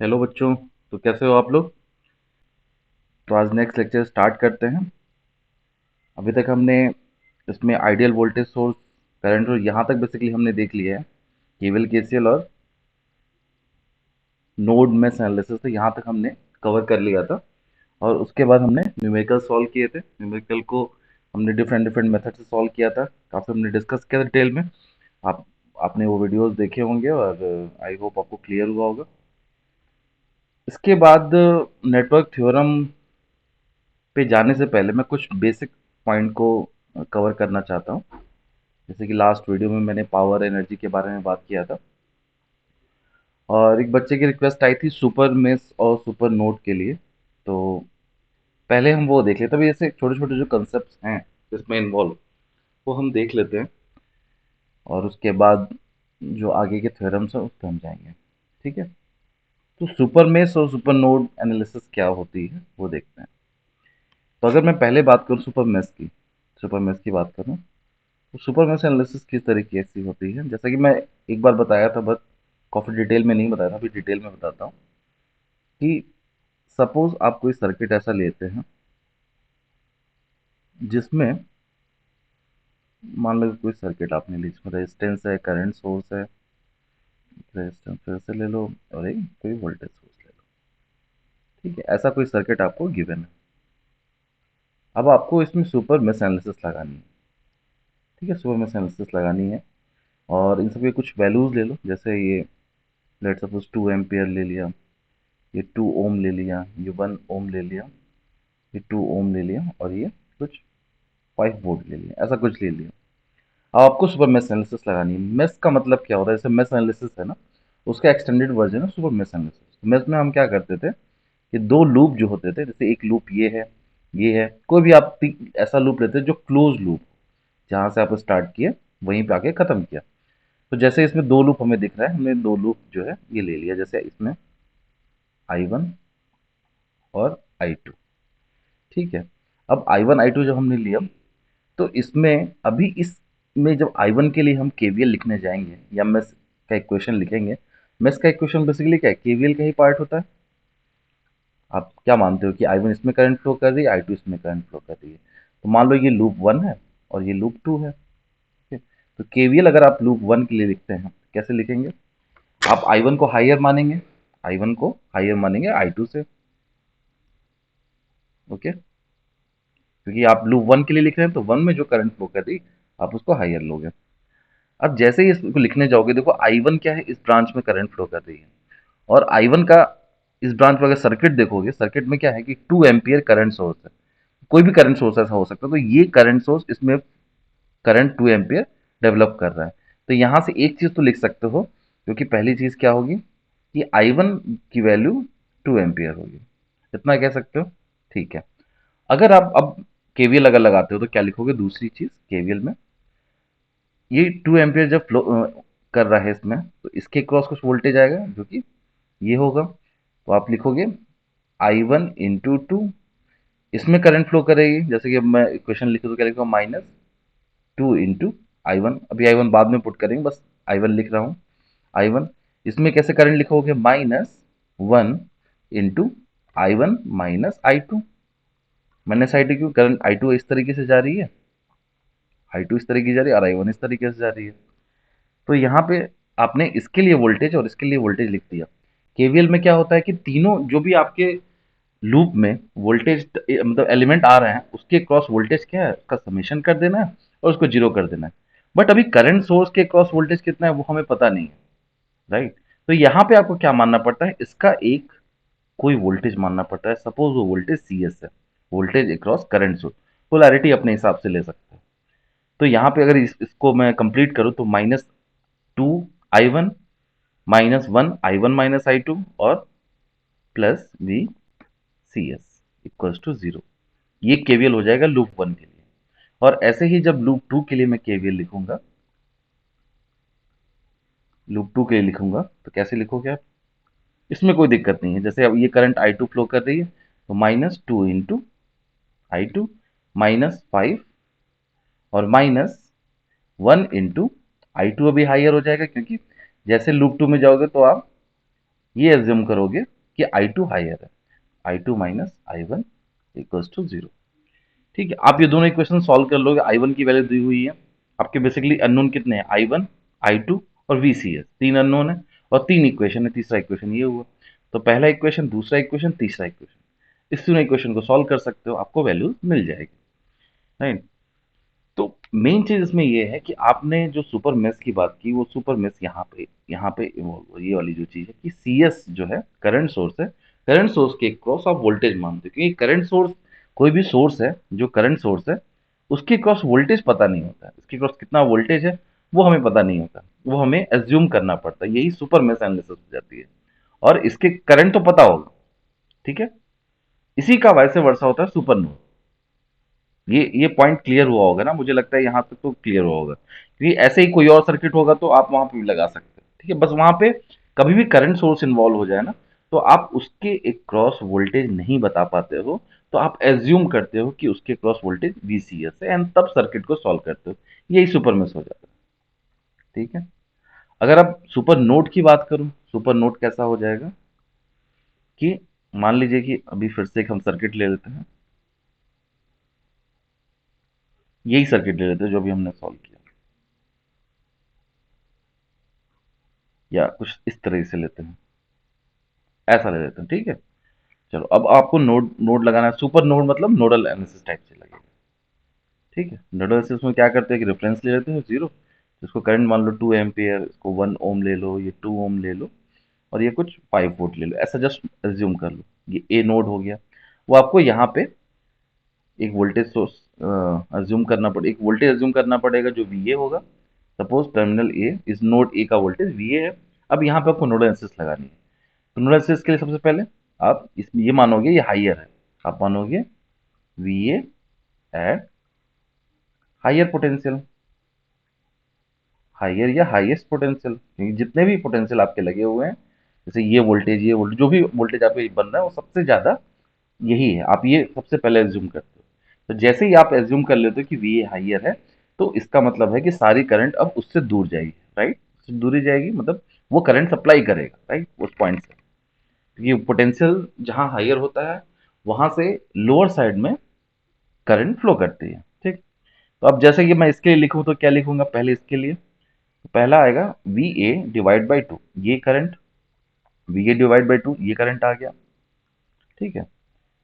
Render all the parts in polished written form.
Hello बच्चों। तो कैसे हो आप लोग? तो आज नेक्स्ट लेक्चर स्टार्ट करते हैं। अभी तक हमने इसमें ideal voltage source, current source, यहाँ तक बेसिकली हमने देख लिया है। केवीएल केसीएल और नोड मेश एनालिसिस से यहाँ तक हमने कवर कर लिया था। और उसके बाद हमने न्यूमेरिकल सॉल्व किए थे। न्यूमेरिकल को हमने डिफरेंट डिफरेंट मेथड से सॉल्व किया था। काफ़ी हमने डिस्कस किया था डिटेल में। आप आपने वो वीडियोस देखे होंगे और आई होप आपको क्लियर हुआ होगा। इसके बाद नेटवर्क थ्योरम पे जाने से पहले मैं कुछ बेसिक पॉइंट को कवर करना चाहता हूँ। जैसे कि लास्ट वीडियो में मैंने पावर एनर्जी के बारे में बात किया था और एक बच्चे की रिक्वेस्ट आई थी सुपर मेष और सुपर नोड के लिए। तो पहले हम वो देख लेते हैं। अभी ऐसे छोटे छोटे जो कंसेप्ट हैं इसमें इन्वॉल्व, वो हम देख लेते हैं और उसके बाद जो आगे के थ्योरम्स हैं उस पर हम जाएंगे। ठीक है। तो सुपर मेष और सुपर नोड एनालिसिस क्या होती है वो देखते हैं। तो अगर मैं पहले बात करूँ सुपर मेष की बात करूँ, तो सुपर मैश एनालिसिस किस तरीके से होती है, जैसा कि मैं एक बार बताया था, बट काफ़ी डिटेल में नहीं बताया था, अभी डिटेल में बताता हूँ कि सपोज आप कोई सर्किट ऐसा लेते हैं जिसमें मान लो कोई सर्किट आपने ली जिसमें रेजिस्टेंस है, करंट सोर्स है, रेजिस्टेंस फिर से ले लो और एक कोई वोल्टेज सोर्स ले लो। ठीक है, ऐसा कोई सर्किट आपको गिवन है। अब आपको इसमें सुपर मैश एनालिसिस लगानी है। ठीक है, सुपर मैश एनालिसिस लगानी है और इन सबके कुछ वैल्यूज ले लो। जैसे ये लेट सपोज 2 एम्पियर ले लिया, ये 2 ओम ले लिया, ये 1 ओम ले लिया, ये 2 ओम ले लिया और ये कुछ 5 वोल्ट ले लिया, ऐसा कुछ ले लिया। अब आपको सुपर मेश एनालिसिस लगानी है। मेश का मतलब क्या होता है? जैसे मेश एनालिसिस है ना, उसका एक्सटेंडेड वर्जन है सुपर मेश एनालिसिस। मेश में हम क्या करते थे कि दो लूप जो होते थे, जैसे एक लूप ये है, कोई भी आप ऐसा लूप लेते जो क्लोज लूप, जहां से आप स्टार्ट किए वहीं पे आके खत्म किया। तो जैसे इसमें दो लूप हमें दिख रहा है, हमने दो लूप जो है ये ले लिया। जैसे इसमें I1 और I2। ठीक है। अब I1 I2 जब हमने लिया, तो इसमें अभी इसमें जब I1 के लिए हम केवीएल लिखने जाएंगे या मेश का इक्वेशन लिखेंगे, मेश का इक्वेशन बेसिकली क्या है? केवीएल का ही पार्ट होता है। आप क्या मानते हो कि I1 इसमें करंट फ्लो कर रही है, I2 इसमें करंट फ्लो कर रही है। तो मान लो ये लूप 1 है और ये लूप 2 है। ठीक है? तो केवीएल अगर आप लूप 1 के लिए लिखते हैं, कैसे लिखेंगे? आप I1 को हायर मानेंगे, I1 को हायर मानेंगे I2 से। ओके, क्योंकि आप लूप 1 के लिए लिख रहे हैं तो 1 में जो करंट फ्लो कर रही आप उसको हायर लोगे। अब जैसे ही इसको लिखने जाओगे, देखो I1 क्या है, इस ब्रांच में करंट फ्लो कर रही है और I1 का इस ब्रांच में अगर सर्किट देखोगे, सर्किट में क्या है कि 2 एम्पियर करंट सोर्स है। कोई भी करंट सोर्स ऐसा हो सकता है। तो ये करंट सोर्स इसमें करंट 2 एम्पियर डेवलप कर रहा है। तो यहां से एक चीज तो लिख सकते हो, क्योंकि पहली चीज क्या होगी कि I1 की वैल्यू 2 एम्पियर होगी। इतना कह सकते हो। ठीक है। अगर आप अब केवीएल अगर लगाते हो तो क्या लिखोगे? दूसरी चीज केवीएल में, ये 2 एम्पियर जब फ्लो कर रहा है इसमें, तो इसके क्रॉस कुछ वोल्टेज आएगा जो कि ये होगा। तो आप लिखोगे I1 × 2, इसमें करंट फ्लो करेगी। जैसे कि अब मैं इक्वेशन लिखूँ तो क्या लिखूँ? -2 × I1। अभी I1 बाद में पुट करेंगे, बस I1 लिख रहा हूँ। I1 इसमें कैसे करंट लिखोगे? -1 × I1 - I2। -I2 क्यों? करंट I2 इस तरीके से जा रही है, I2 इस तरीके से जा रही है और I1 इस तरीके से जा रही है। तो यहाँ पे आपने इसके लिए वोल्टेज और इसके लिए वोल्टेज लिख दिया। केवीएल में क्या होता है कि तीनों जो भी आपके लूप में वोल्टेज मतलब एलिमेंट आ रहे हैं, उसके क्रॉस वोल्टेज क्या है, उसका समेशन कर देना है और उसको जीरो कर देना है। बट अभी करंट सोर्स के क्रॉस वोल्टेज कितना है वो हमें पता नहीं है, राइट? तो यहाँ पे आपको क्या मानना पड़ता है? इसका एक कोई वोल्टेज मानना पड़ता है। सपोज वो वोल्टेज CS है, voltage across current source. Polarity अपने हिसाब से ले सकते हो। तो यहाँ पे अगर इसको मैं कंप्लीट करूँ तो -2 I1 -1 I1 - I2 और +V CS इक्वल्स टू 0। ये केवीएल हो जाएगा लूप 1 के लिए। और ऐसे ही जब लूप 2 के लिए मैं केवीएल लिखूंगा, लूप 2 के लिए लिखूंगा तो कैसे लिखोगे आप? इसमें कोई दिक्कत नहीं है। जैसे अब ये करंट I2 फ्लो कर रही है, तो -2 × I2 -5 और -1 × I2। अभी हायर हो जाएगा क्योंकि जैसे लूप 2 में जाओगे तो आप ये एज्यूम करोगे कि I2 हायर है, I2 minus I1 equals to 0। ठीक है, आप ये दोनों इक्वेशन सॉल्व कर लोगे। I1 की वैल्यू दी हुई है, आपके बेसिकली अननोन कितने हैं, I1, I2 और VCS, तीन अननोन है और तीन इक्वेशन है, तीसरा इक्वेशन ये हुआ। तो पहला इक्वेशन, दूसरा इक्वेशन, तीसरा इक्वेशन, इस तीनों इक्वेशन को सॉल्व कर सकते हो, आपको वैल्यू मिल जाएगी, राइट। तो मेन चीज इसमें ये है कि आपने जो सुपर मेश की बात की, वो सुपर मेश यहाँ पे ये वाली जो चीज है कि CS जो है करंट सोर्स है, करंट सोर्स के क्रॉस आप वोल्टेज मानते हो, क्योंकि करंट सोर्स, कोई भी सोर्स है जो करंट सोर्स है, उसके क्रॉस वोल्टेज पता नहीं होता है, उसके क्रॉस कितना वोल्टेज है वो हमें पता नहीं होता, वो हमें एज्यूम करना पड़ता है, यही सुपर मेश एनालिसिस हो जाती है। और इसके करंट तो पता होगा, ठीक है, इसी का वैसे वर्षा होता है सुपर नोड। ये पॉइंट क्लियर हुआ होगा ना, मुझे लगता है यहाँ तक तो क्लियर हुआ होगा, क्योंकि ऐसे ही कोई और सर्किट होगा तो आप वहां पे भी लगा सकते हैं, ठीक है। बस वहां पे कभी भी करंट सोर्स इन्वॉल्व हो जाए ना, तो आप उसके एक क्रॉस वोल्टेज नहीं बता पाते हो, तो आप एज्यूम करते हो कि उसके क्रॉस वोल्टेज VCS है एंड तब सर्किट को सॉल्व करते हो, यही सुपर मेश हो जाता है, ठीक है। अगर आप सुपर नोड की बात करूं, सुपर नोड कैसा हो जाएगा कि मान लीजिए कि अभी फिर से एक हम सर्किट ले लेते हैं, यही सर्किट ले लेते हैं जो अभी हमने सॉल्व किया, या कुछ इस तरह से लेते हैं, ऐसा ले लेते हैं, ठीक है। चलो अब आपको नोड नोड लगाना है, सुपर नोड मतलब नोडल एनालिसिस टाइप से लगेगा, ठीक है। नोडल एनालिसिस में क्या करते हैं कि रेफरेंस ले लेते हैं जीरो, इसको करंट मान लो 2 एम्पियर, इसको 1 ओम ले लो, ये 2 ओम ले लो, और ये कुछ 5 वोल्ट ले लो, ऐसा जस्ट एज्यूम कर लो, ये ए नोड हो गया। वो आपको यहाँ पे एक वोल्टेज सोर्स अज्यूम करना पड़े, एक वोल्टेज अज्यूम करना पड़ेगा जो VA होगा। सपोज टर्मिनल ए, इस नोड ए का वोल्टेज VA है। अब यहाँ पे आपको नोडल एनालिसिस लगानी है, तो नोडल एनालिसिस के लिए सबसे पहले आप इसमें ये मानोगे ये हाइयर है, आप मानोगे VA at higher potential, higher या हाईएस्ट पोटेंशियल, क्योंकि जितने भी पोटेंशियल आपके लगे हुए हैं, जैसे ये वोल्टेज जो भी वोल्टेज आपके बन रहा है वो सबसे ज्यादा यही है, आप ये सबसे पहले एज्यूम करते हो। तो जैसे ही आप एज्यूम कर लेते हो कि VA हाइयर है, तो इसका मतलब है कि सारी करंट अब उससे दूर जाएगी, राइट, उससे दूरी जाएगी, मतलब वो करंट सप्लाई करेगा, राइट, उस पॉइंट से, क्योंकि पोटेंशियल जहां हाइयर होता है वहां से लोअर साइड में करंट फ्लो करती है, ठीक। तो अब जैसे कि मैं इसके लिए लिखूं तो क्या लिखूंगा, पहले इसके लिए, तो पहला आएगा VA/2, ये करंट, VA/2 ये करंट आ गया, ठीक है।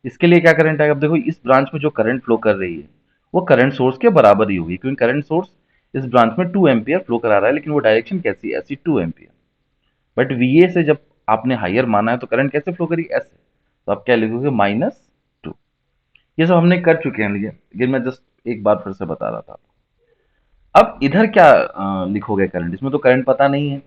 इसके लिए क्या करंट आएगा, अब देखो इस ब्रांच में जो करंट फ्लो कर रही है वो करंट सोर्स के बराबर ही होगी, क्योंकि करंट सोर्स इस ब्रांच में 2 एम्पियर फ्लो करा रहा है, लेकिन वो डायरेक्शन कैसी है, ऐसी 2 एम्पियर। बट VA से जब आपने हाइयर माना है तो करंट कैसे फ्लो करेगी, ऐसे, तो आप क्या लिखोगे, -2। ये सब हमने कर चुके हैं, लेकिन मैं जस्ट एक बार फिर से बता रहा था। अब इधर क्या लिखोगे करंट, इसमें तो करंट पता नहीं है,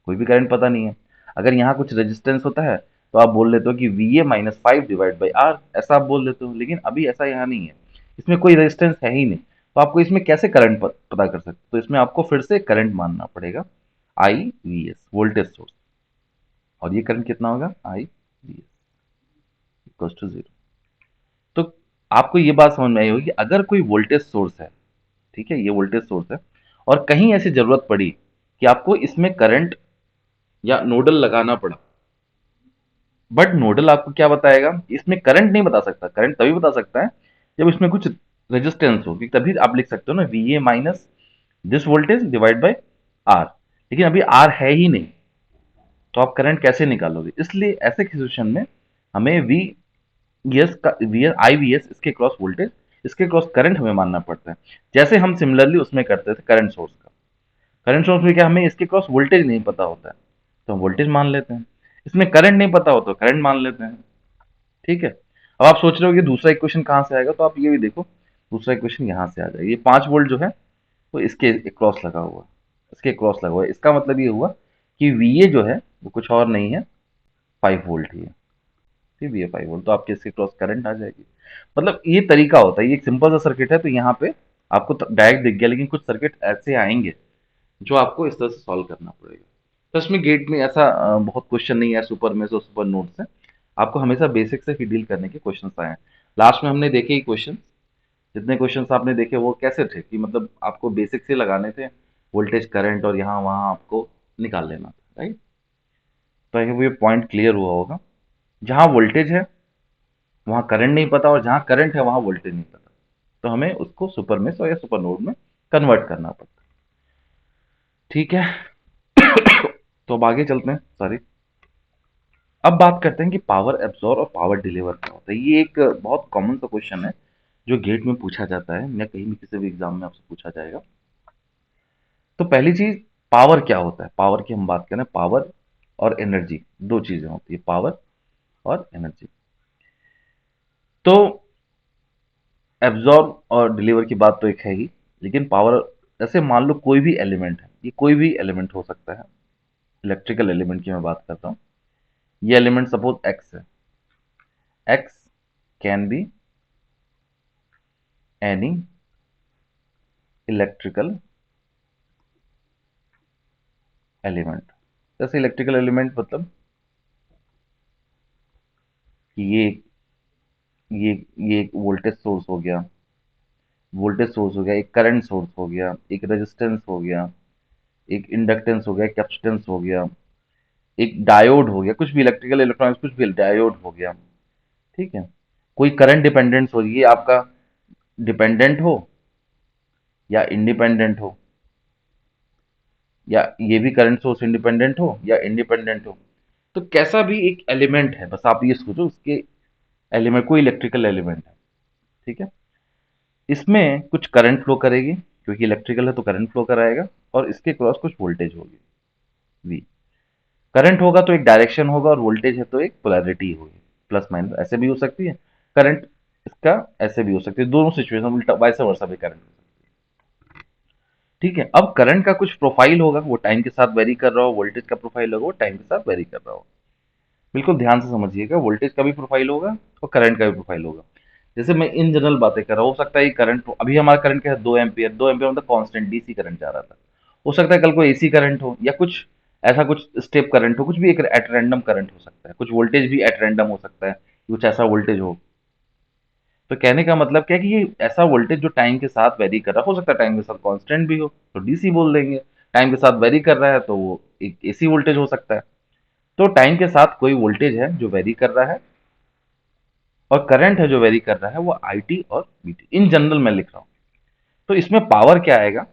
कोई भी करंट पता नहीं है। अगर यहाँ कुछ रेजिस्टेंस होता है तो आप बोल लेते हो कि VA-5/R, ऐसा आप बोल देते हो, लेकिन अभी ऐसा यहाँ नहीं है, इसमें कोई रेजिस्टेंस है ही नहीं, तो आपको इसमें कैसे करंट पता कर सकते हो, तो इसमें आपको फिर से करंट मानना पड़ेगा, IVS, वोल्टेज सोर्स, और ये करंट कितना होगा, IVS इक्वल्स टू 0। तो आपको ये बात समझ में आई होगी कि अगर कोई वोल्टेज सोर्स है, ठीक है, ये वोल्टेज सोर्स है, और कहीं ऐसी जरूरत पड़ी कि आपको इसमें करंट या नोडल लगाना पड़ा, बट नोडल आपको क्या बताएगा, इसमें करंट नहीं बता सकता, करंट तभी बता सकता है जब इसमें कुछ रेजिस्टेंस हो, क्योंकि तभी आप लिख सकते हो ना VA minus this voltage divide by R, लेकिन अभी R है ही नहीं, तो आप करंट कैसे निकालोगे, इसलिए ऐसे सिचुएशन में हमें VS का IVS, इसके क्रॉस वोल्टेज, इसके क्रॉस करंट हमें मानना पड़ता है, जैसे हम सिमिलरली उसमें करते थे करंट सोर्स का। करंट सोर्स में क्या, हमें इसके क्रॉस वोल्टेज नहीं पता होता है, तो हम वोल्टेज मान लेते हैं, इसमें करंट नहीं पता हो तो करंट मान लेते हैं, ठीक है। अब आप सोच रहे हो कि दूसरा इक्वेशन कहाँ से आएगा, तो आप ये भी देखो, दूसरा इक्वेशन यहाँ से आ जाएगा, ये 5 वोल्ट जो है वो इसके क्रॉस लगा हुआ है, इसके क्रॉस लगा हुआ है, इसका मतलब ये हुआ कि VA जो है वो कुछ और नहीं है, 5 वोल्ट ही है, ठीक, VA 5 वोल्ट, तो आपके इसके क्रॉस करंट आ जाएगी। मतलब ये तरीका होता है, ये एक सिंपल सा सर्किट है, तो यहाँ पे आपको डायरेक्ट दिख गया, लेकिन कुछ सर्किट ऐसे आएंगे जो आपको इस तरह से सॉल्व करना पड़ेगा। तो इसमें गेट में ऐसा बहुत क्वेश्चन नहीं है सुपर मेश और सुपर नोड से, आपको हमेशा बेसिक से ही डील करने के क्वेश्चन आए हैं। लास्ट में हमने देखे ही क्वेश्चन, जितने क्वेश्चन आपने देखे वो कैसे थे कि मतलब आपको बेसिक से लगाने थे, वोल्टेज करंट और यहाँ वहाँ आपको निकाल लेना था, राइट। तो ये पॉइंट क्लियर हुआ होगा। जहां वोल्टेज है वहां करंट नहीं पता, और जहां करंट है वहां वोल्टेज नहीं पता, तो हमें उसको सुपर मेष और या सुपर नोड में कन्वर्ट करना पड़ता है। ठीक है। तो अब आगे चलते हैं, सॉरी। अब बात करते हैं कि पावर एब्जॉर्ब और पावर डिलीवर क्या होता है। ये एक बहुत कॉमन सा क्वेश्चन है जो गेट में पूछा जाता है या कहीं भी किसी भी एग्जाम में आपसे पूछा जाएगा। तो पहली चीज, पावर क्या होता है। पावर की हम बात करें, पावर और एनर्जी दो चीजें होती है, पावर और एनर्जी। तो एब्जॉर्ब और डिलीवर की बात तो एक है ही, लेकिन पावर, जैसे मान लो कोई भी एलिमेंट है, ये कोई भी एलिमेंट हो सकता है, इलेक्ट्रिकल एलिमेंट की मैं बात करता हूँ। ये एलिमेंट सपोज एक्स है, x can be any electrical element. जैसे इलेक्ट्रिकल एलिमेंट मतलब कि ये ये एक वोल्टेज सोर्स हो गया, वोल्टेज सोर्स हो गया, एक करंट सोर्स हो गया, एक रेजिस्टेंस हो गया, एक इंडक्टेंस हो गया, कैपेसिटेंस हो गया, एक डायोड हो गया, कुछ भी इलेक्ट्रिकल इलेक्ट्रॉनिक्स, कुछ भी डायोड हो गया। ठीक है। कोई करंट डिपेंडेंस हो, ये आपका डिपेंडेंट हो या इंडिपेंडेंट हो, या ये भी करंट सोर्स इंडिपेंडेंट हो या इंडिपेंडेंट हो। तो कैसा भी एक एलिमेंट है, बस आप ये सोचो उसके एलिमेंट, कोई इलेक्ट्रिकल एलिमेंट है। ठीक है। इसमें कुछ करंट फ्लो करेगी, क्योंकि इलेक्ट्रिकल है तो करंट फ्लो कराएगा, और इसके क्रॉस कुछ वोल्टेज होगी, वी। करंट होगा तो एक डायरेक्शन होगा, और वोल्टेज है तो एक पोलैरिटी होगी, प्लस माइनस ऐसे भी हो सकती है। करंट इसका ऐसे भी हो सकती है, दोनों सिचुएशन उल्टा वाइस वर्सा भी करंट। ठीक है। अब करंट का कुछ प्रोफाइल होगा, वो टाइम के साथ वेरी कर रहा हो, वोल्टेज का प्रोफाइल होगा वो टाइम के साथ वेरी कर रहा हो। बिल्कुल ध्यान से समझिएगा, वोल्टेज का भी प्रोफाइल होगा और करंट का भी प्रोफाइल होगा। जैसे मैं इन जनरल बातें कर रहा हूँ, हो सकता है ये करंट, अभी हमारा करंट क्या है, 2 एम्पियर, 2 एम्पियर मतलब कांस्टेंट डीसी करंट जा रहा था। हो सकता है कल को एसी करंट हो, या कुछ ऐसा कुछ स्टेप करंट हो, कुछ भी एक एट रैंडम करंट हो सकता है, कुछ वोल्टेज भी एट रैंडम हो सकता है, कुछ ऐसा वोल्टेज हो। तो कहने का मतलब क्या है कि ये ऐसा वोल्टेज जो टाइम के साथ वेरी कर रहा है, हो सकता है टाइम के साथ कांस्टेंट भी हो तो डीसी बोल देंगे, टाइम के साथ वेरी कर रहा है तो वो एक एसी वोल्टेज हो सकता है। तो टाइम के साथ कोई वोल्टेज है जो वेरी कर रहा है, और करंट है जो वेरी कर रहा है, वो आईटी और बीटी इन जनरल मैं लिख रहा हूं। तो इसमें पावर क्या आएगा,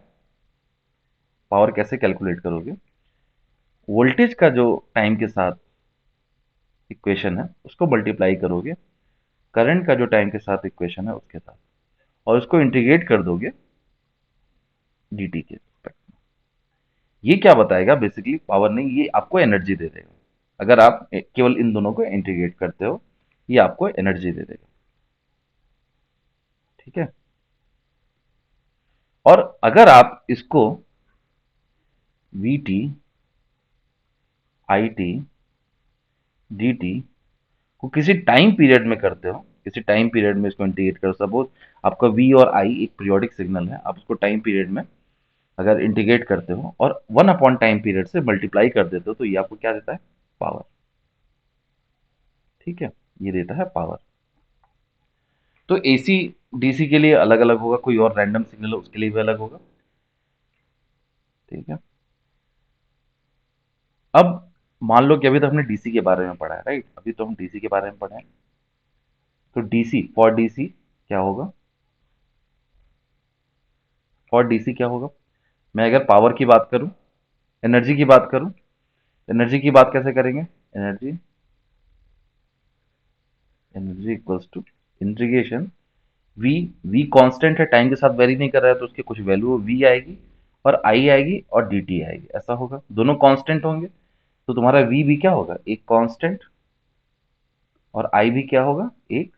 पावर कैसे कैलकुलेट करोगे। वोल्टेज का जो टाइम के साथ इक्वेशन है उसको मल्टीप्लाई करोगे करंट का जो टाइम के साथ इक्वेशन है उसके साथ, और उसको इंटीग्रेट कर दोगे डीटी के respect में। ये क्या बताएगा, बेसिकली पावर नहीं, ये आपको एनर्जी दे देगा। अगर आप केवल इन दोनों को इंटीग्रेट करते हो, ये आपको एनर्जी दे देगा। ठीक है। और अगर आप इसको we T, I T, D T को किसी टाइम पीरियड में करते हो, किसी टाइम पीरियड में इसको इंटीग्रेट करो, सपोज आपका वी और आई एक पीरियोडिक सिग्नल है, आप उसको टाइम पीरियड में अगर इंटीग्रेट करते हो और 1 अपॉन टाइम पीरियड से मल्टीप्लाई कर देते हो, तो ये आपको क्या देता है, पावर। ठीक है। ये देता है पावर। तो एसी डीसी के लिए अलग अलग होगा, कोई और रैंडम सिग्नल हो उसके लिए भी अलग होगा। ठीक है। अब मान लो कि अभी तो हमने डीसी के बारे में पढ़ा है, राइट, अभी तो हम डीसी के बारे में पढ़े हैं। तो डीसी, फॉर डीसी क्या होगा, फॉर डीसी क्या होगा। मैं अगर पावर की बात करूं, एनर्जी की बात करूं, एनर्जी की बात कैसे करेंगे, energy, energy equals to integration V, V constant है, टाइम के साथ वेरी नहीं कर रहा है तो उसकी कुछ वैल्यू वी आएगी, और आई आएगी और dt आएगी, ऐसा होगा, दोनों कांस्टेंट होंगे। तो तुम्हारा वी भी क्या होगा, एक कांस्टेंट, और आई भी क्या होगा, एक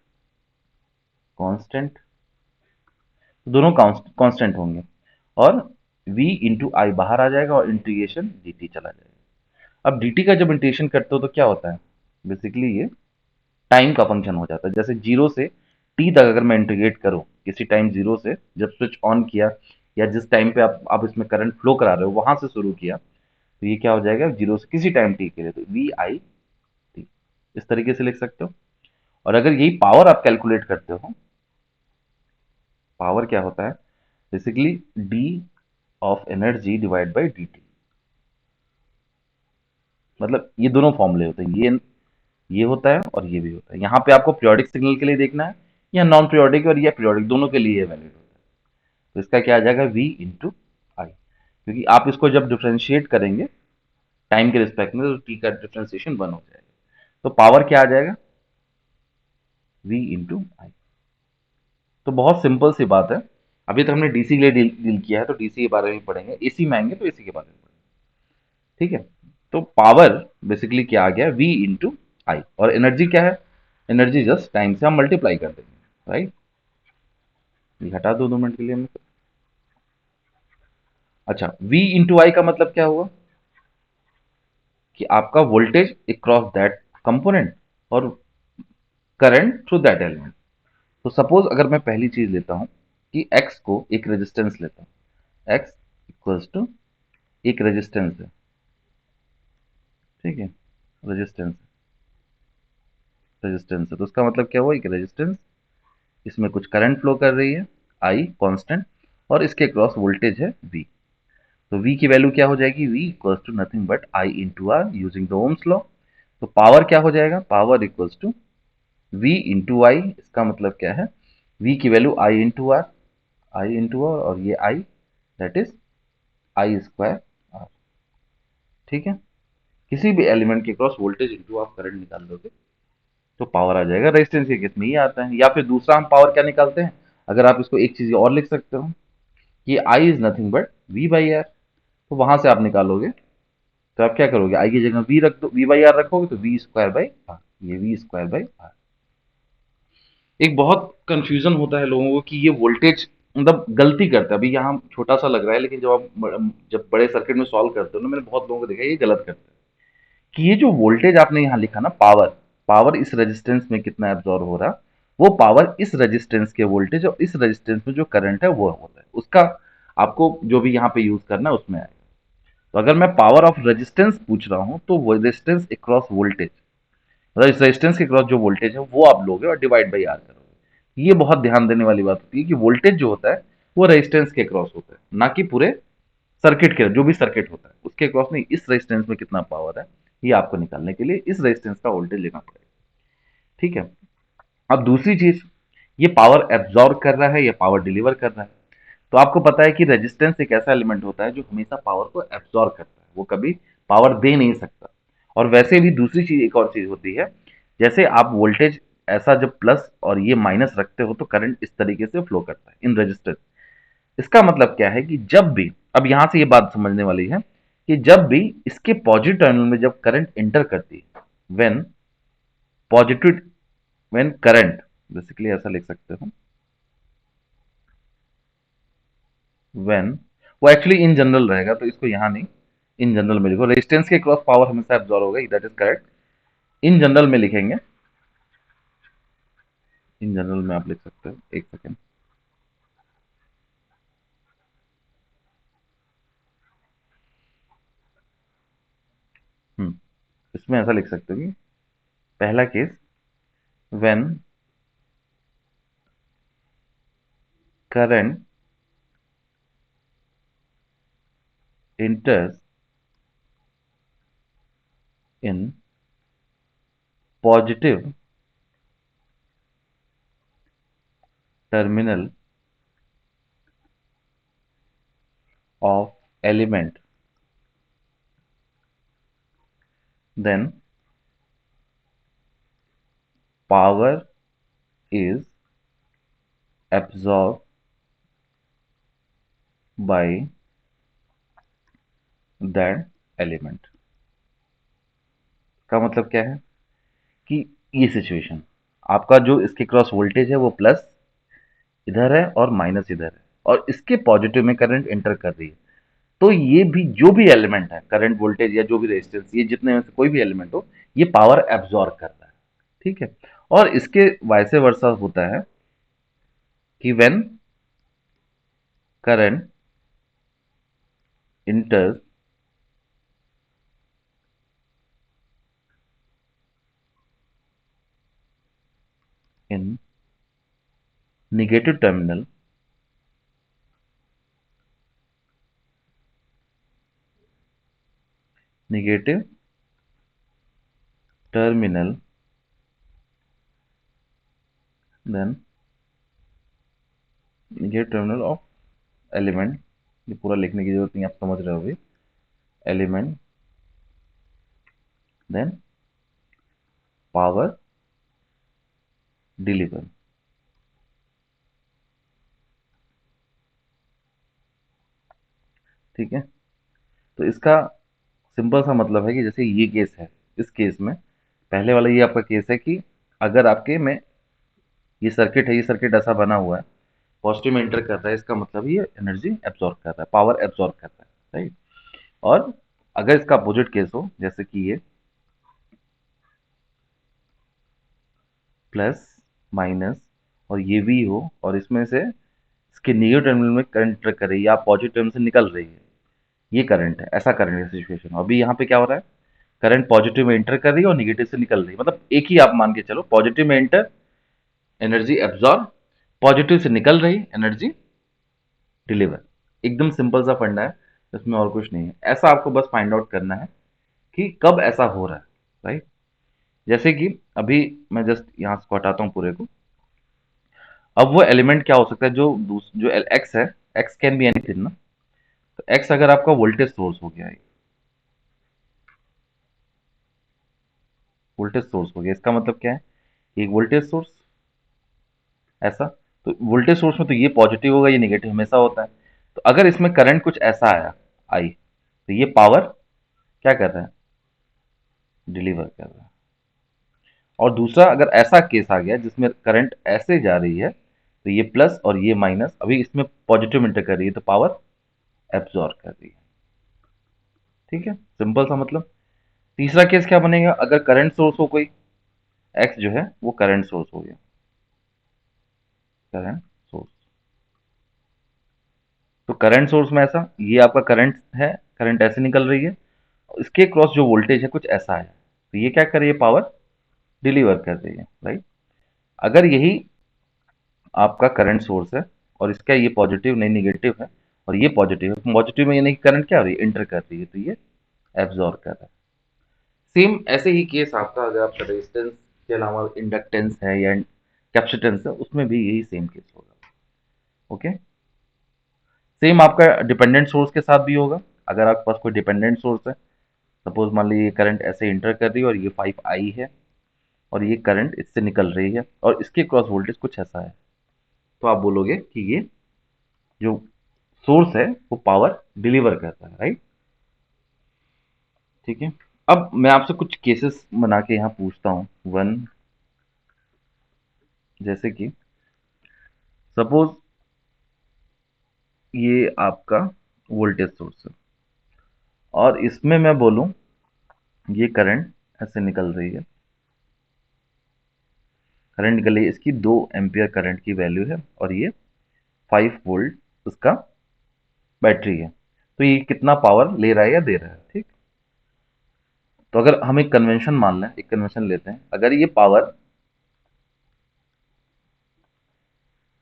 कांस्टेंट। दोनों कांस्टेंट होंगे, और v इंटू आई बाहर आ जाएगा और इंटीग्रेशन dt चला जाएगा। अब dt का जब इंटीग्रेशन करते हो तो क्या होता है, बेसिकली ये टाइम का फंक्शन हो जाता है। जैसे जीरो से टी तक अगर मैं इंटीग्रेट करूं, किसी टाइम जीरो से जब स्विच ऑन किया, या जिस टाइम पे आप इसमें करंट फ्लो करा रहे हो वहां से शुरू किया, तो ये क्या हो जाएगा, जीरो से किसी टाइम टी के लिए, तो वी आई टी, इस तरीके से लिख सकते हो। और अगर यही पावर आप कैलकुलेट करते हो, पावर क्या होता है, basically D of energy divide by D T. मतलब ये दोनों फॉर्मूले होते हैं, ये होता है और ये भी होता है। यहाँ पे आपको पीरियोडिक सिग्नल के लिए देखना है या नॉन पीरियोडिक और या पीरियोडिक, दोनों के लिए वैलिड होता है। तो इसका क्या आ जाएगा, v इंटू आई, क्योंकि आप इसको जब डिफ्रेंशिएट करेंगे टाइम के रिस्पेक्ट में तो टी का डिफ्रेंशिएशन 1 हो जाएगा। तो पावर क्या आ जाएगा, v इंटू आई। तो बहुत सिंपल सी बात है। अभी तक हमने डीसी के लिए डील किया है, तो डीसी के बारे में पढ़ेंगे, एसी में आएंगे तो एसी के बारे में पढ़ेंगे। ठीक है। तो पावर बेसिकली क्या आ गया, v इंटू आई, और एनर्जी क्या है, एनर्जी जस्ट टाइम से हम मल्टीप्लाई कर देंगे, राइट। ये हटा दो 2 मिनट के लिए मैं। अच्छा, v इंटू आई का मतलब क्या हुआ कि आपका वोल्टेज अक्रॉस दैट कंपोनेंट और करंट थ्रू दैट एलिमेंट। तो सपोज अगर मैं पहली चीज लेता हूं कि x को एक रेजिस्टेंस लेता हूं, x इक्वल्स टू एक रेजिस्टेंस है, ठीक है, रेजिस्टेंस रेजिस्टेंस है, तो उसका मतलब क्या हुआ, एक रेजिस्टेंस, इसमें कुछ करंट फ्लो कर रही है I कांस्टेंट, और इसके क्रॉस वोल्टेज है V। तो V की वैल्यू क्या हो जाएगी, V equals to nothing but I into R using the Ohm's law. तो पावर क्या हो जाएगा, power equals to V into I, इसका मतलब क्या है, V की value I into R, I into R, और ये I, that is I square R. ठीक है। किसी भी एलिमेंट के क्रॉस वोल्टेज इंटू आप करंट निकाल लोगे तो पावर आ जाएगा, रेजिस्टेंस के केस में ये आता है। या फिर दूसरा हम पावर क्या निकालते हैं, अगर आप इसको एक चीज और लिख सकते हो कि I is nothing but V by R, तो वहां से आप निकालोगे। तो आप क्या करोगे, आई की जगह वी रख दो, वी बाई आर रखोगे तो वी स्क्वायर बाई आर, ये वी स्क्वायर बाई आर। एक बहुत कंफ्यूजन होता है लोगों को कि ये वोल्टेज, मतलब गलती करते हैं। अभी यहाँ छोटा सा लग रहा है, लेकिन जब आप जब बड़े सर्किट में सॉल्व करते हो ना, मैंने बहुत लोगों को देखा है ये गलत करते हैं कि ये जो वोल्टेज आपने यहाँ लिखा ना, पावर, पावर इस रेजिस्टेंस में कितना एब्जॉर्ब हो रहा, वो पावर इस रेजिस्टेंस के वोल्टेज और इस रेजिस्टेंस में जो करंट है वो होता है, उसका आपको जो भी यहाँ पे यूज करना है उसमें आएगा। तो अगर मैं पावर ऑफ रेजिस्टेंस पूछ रहा हूँ तो वो रेजिस्टेंस अक्रॉस वोल्टेज, मतलब इस रेजिस्टेंस के क्रॉस जो वोल्टेज है वो आप लोगे और डिवाइड बाई आर करोगे। ये बहुत ध्यान देने वाली बात होती है कि वोल्टेज जो होता है वो रेजिस्टेंस के क्रॉस होता है, ना कि पूरे सर्किट के, जो भी सर्किट होता है उसके क्रॉस नहीं, इस रेजिस्टेंस में कितना पावर है ये आपको निकालने के लिए इस रेजिस्टेंस का वोल्टेज लेना पड़ेगा। ठीक है। अब दूसरी चीज, ये पावर एब्जॉर्ब कर रहा है या पावर डिलीवर कर रहा है। तो आपको पता है कि रेजिस्टेंस एक ऐसा एलिमेंट होता है जो हमेशा पावर को एब्जॉर्ब करता है, वो कभी पावर दे नहीं सकता। और वैसे भी दूसरी चीज, एक और चीज होती है, जैसे आप वोल्टेज ऐसा जब प्लस और ये माइनस रखते हो तो करंट इस तरीके से फ्लो करता है इन रेजिस्टेंस। इसका मतलब क्या है कि जब भी, अब यहां से ये बात समझने वाली है कि जब भी इसके पॉजिटिव टर्मिनल में जब करंट एंटर करती है, when positive, when current, basically ऐसा लिख सकते हो, व्हेन, वो एक्चुअली इन जनरल रहेगा तो इसको यहां नहीं, इन जनरल में लिखो, रेजिस्टेंस के क्रॉस पावर हमेशा एब्जॉर्ब होगा, that is correct. In general में लिखेंगे, इन जनरल में आप लिख सकते हो, एक सेकेंड। इसमें ऐसा लिख सकते हो कि पहला case, when current enters in positive terminal of element, then power is absorbed by that element। का मतलब क्या है कि ये सिचुएशन, आपका जो इसके क्रॉस वोल्टेज है वो प्लस इधर है और माइनस इधर है, और इसके पॉजिटिव में करंट एंटर कर रही है। तो ये भी जो भी एलिमेंट है, करंट वोल्टेज या जो भी रेजिस्टेंस, ये जितने में से कोई भी एलिमेंट हो, ये पावर एब्जॉर्ब कर रहा है। ठीक है। और इसके वाइसे वर्सा होता है कि when current enters in negative terminal negative terminal, then ये टर्मिनल ऑफ एलिमेंट, ये पूरा लिखने की जरूरत नहीं, आप समझ रहे होगे, एलिमेंट, देन पावर डिलीवर। ठीक है, तो इसका सिंपल सा मतलब है कि जैसे ये केस है, इस केस में पहले वाला ये आपका केस है कि अगर आपके में ये सर्किट है, ये सर्किट ऐसा बना हुआ है, पॉजिटिव में एंटर कर रहा है, इसका मतलब ये एनर्जी एब्जॉर्ब कर रहा है, पावर एब्जॉर्ब कर रहा है, राइट। और अगर इसका अपोजिट केस हो, जैसे कि ये प्लस माइनस और ये भी हो, और इसमें से इसके नेगेटिव टर्मिनल में करंट एंटर कर रही है या पॉजिटिव टर्मिनल से निकल रही है, ये करंट है, ऐसा करंट है सिचुएशन। अभी यहाँ पे क्या हो रहा है, करंट पॉजिटिव में एंटर कर रही है और निगेटिव से निकल रही है, मतलब एक ही आप मान के चलो, पॉजिटिव में एंटर एनर्जी एब्जॉर्ब, पॉजिटिव से निकल रही एनर्जी डिलीवर। एकदम सिंपल सा फंडा है, इसमें और कुछ नहीं है। ऐसा आपको बस फाइंड आउट करना है कि कब ऐसा हो रहा है, राइट। जैसे कि अभी मैं जस्ट यहाँ से हटाता हूँ पूरे को। अब वो एलिमेंट क्या हो सकता है, जो एक्स है, एक्स कैन बी एनीथिंग ना। तो एक्स अगर आपका वोल्टेज सोर्स हो गया है, वोल्टेज सोर्स हो गया, इसका मतलब क्या है, एक वोल्टेज सोर्स ऐसा, तो वोल्टेज सोर्स में तो ये पॉजिटिव होगा, ये नेगेटिव हमेशा होता है। तो अगर इसमें करंट कुछ ऐसा आया, आई, तो ये पावर क्या कर रहा है, डिलीवर कर रहा है। और दूसरा अगर ऐसा केस आ गया जिसमें करंट ऐसे जा रही है, तो ये प्लस और ये माइनस, अभी इसमें पॉजिटिव इंटर कर रही है तो पावर एब्जॉर्ब कर रही है। ठीक है, सिंपल सा मतलब। तीसरा केस क्या बनेगा, अगर करंट सोर्स हो कोई, एक्स जो है वो करंट सोर्स हो गया, करंट सोर्स। तो करंट सोर्स में ऐसा, ये आपका करंट है, करंट ऐसे निकल रही है, इसके क्रॉस जो वोल्टेज है कुछ ऐसा है, तो ये क्या कर रही है, पावर डिलीवर कर रही है, राइट। अगर यही आपका करंट सोर्स है और इसका ये पॉजिटिव नहीं नेगेटिव है, और ये पॉजिटिव है, पॉजिटिव में यानी कि करंट क्या हो रही है, इंटर कर रही है, तो ये एब्जॉर्ब कर रहा है। सेम ऐसे ही केस आपका, अगर आपका रेजिस्टेंस के अलावा इंडक्टेंस है या कैपेसिटेंस है, उसमें भी यही सेम केस होगा। ओके, सेम आपका डिपेंडेंट सोर्स के साथ भी होगा। अगर आपके पास कोई डिपेंडेंट सोर्स है, सपोज मान लीजिए करंट ऐसे इंटर कर रही है और ये 5i है, और ये करंट इससे निकल रही है और इसके क्रॉस वोल्टेज कुछ ऐसा है, तो आप बोलोगे कि ये जो सोर्स है वो पावर डिलीवर करता है, राइट। ठीक है, अब मैं आपसे कुछ केसेस बना के यहाँ पूछता हूँ, वन, जैसे कि सपोज ये आपका वोल्टेज सोर्स है और इसमें मैं बोलूँ ये करंट ऐसे निकल रही है, करंट निकल रही है, इसकी 2 एम्पियर करंट की वैल्यू है और ये 5 वोल्ट उसका बैटरी है। तो ये कितना पावर ले रहा है या दे रहा है, ठीक। तो अगर हम एक कन्वेंशन मान लें, एक कन्वेंशन लेते हैं, अगर ये पावर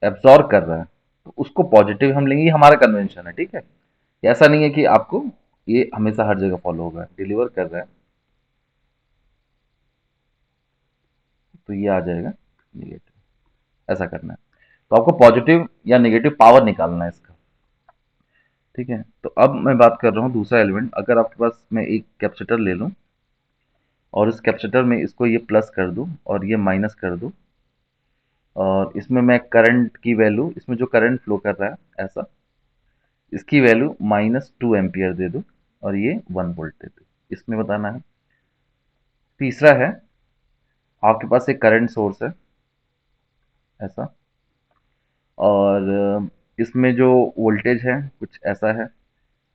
एब्जॉर्ब कर रहा है तो उसको पॉजिटिव हम लेंगे, ये हमारा कन्वेंशन है, ठीक है। ऐसा नहीं है कि आपको ये हमेशा हर जगह फॉलो होगा, डिलीवर कर रहा है तो ये आ जाएगा नेगेटिव, ऐसा करना है। तो आपको पॉजिटिव या नेगेटिव पावर निकालना है इसका। ठीक है, तो अब मैं बात कर रहा हूँ दूसरा एलिमेंट। अगर आपके पास मैं एक कैपेसिटर ले लूँ और इस कैपेसिटर में इसको ये प्लस कर दूँ और ये माइनस कर दूँ, और इसमें मैं करंट की वैल्यू, इसमें जो करंट फ्लो कर रहा है ऐसा, इसकी वैल्यू -2 एम्पियर दे दूँ और ये 1 वोल्ट दे दूँ, इसमें बताना है। तीसरा है, आपके पास एक करंट सोर्स है ऐसा, और इसमें जो वोल्टेज है कुछ ऐसा है,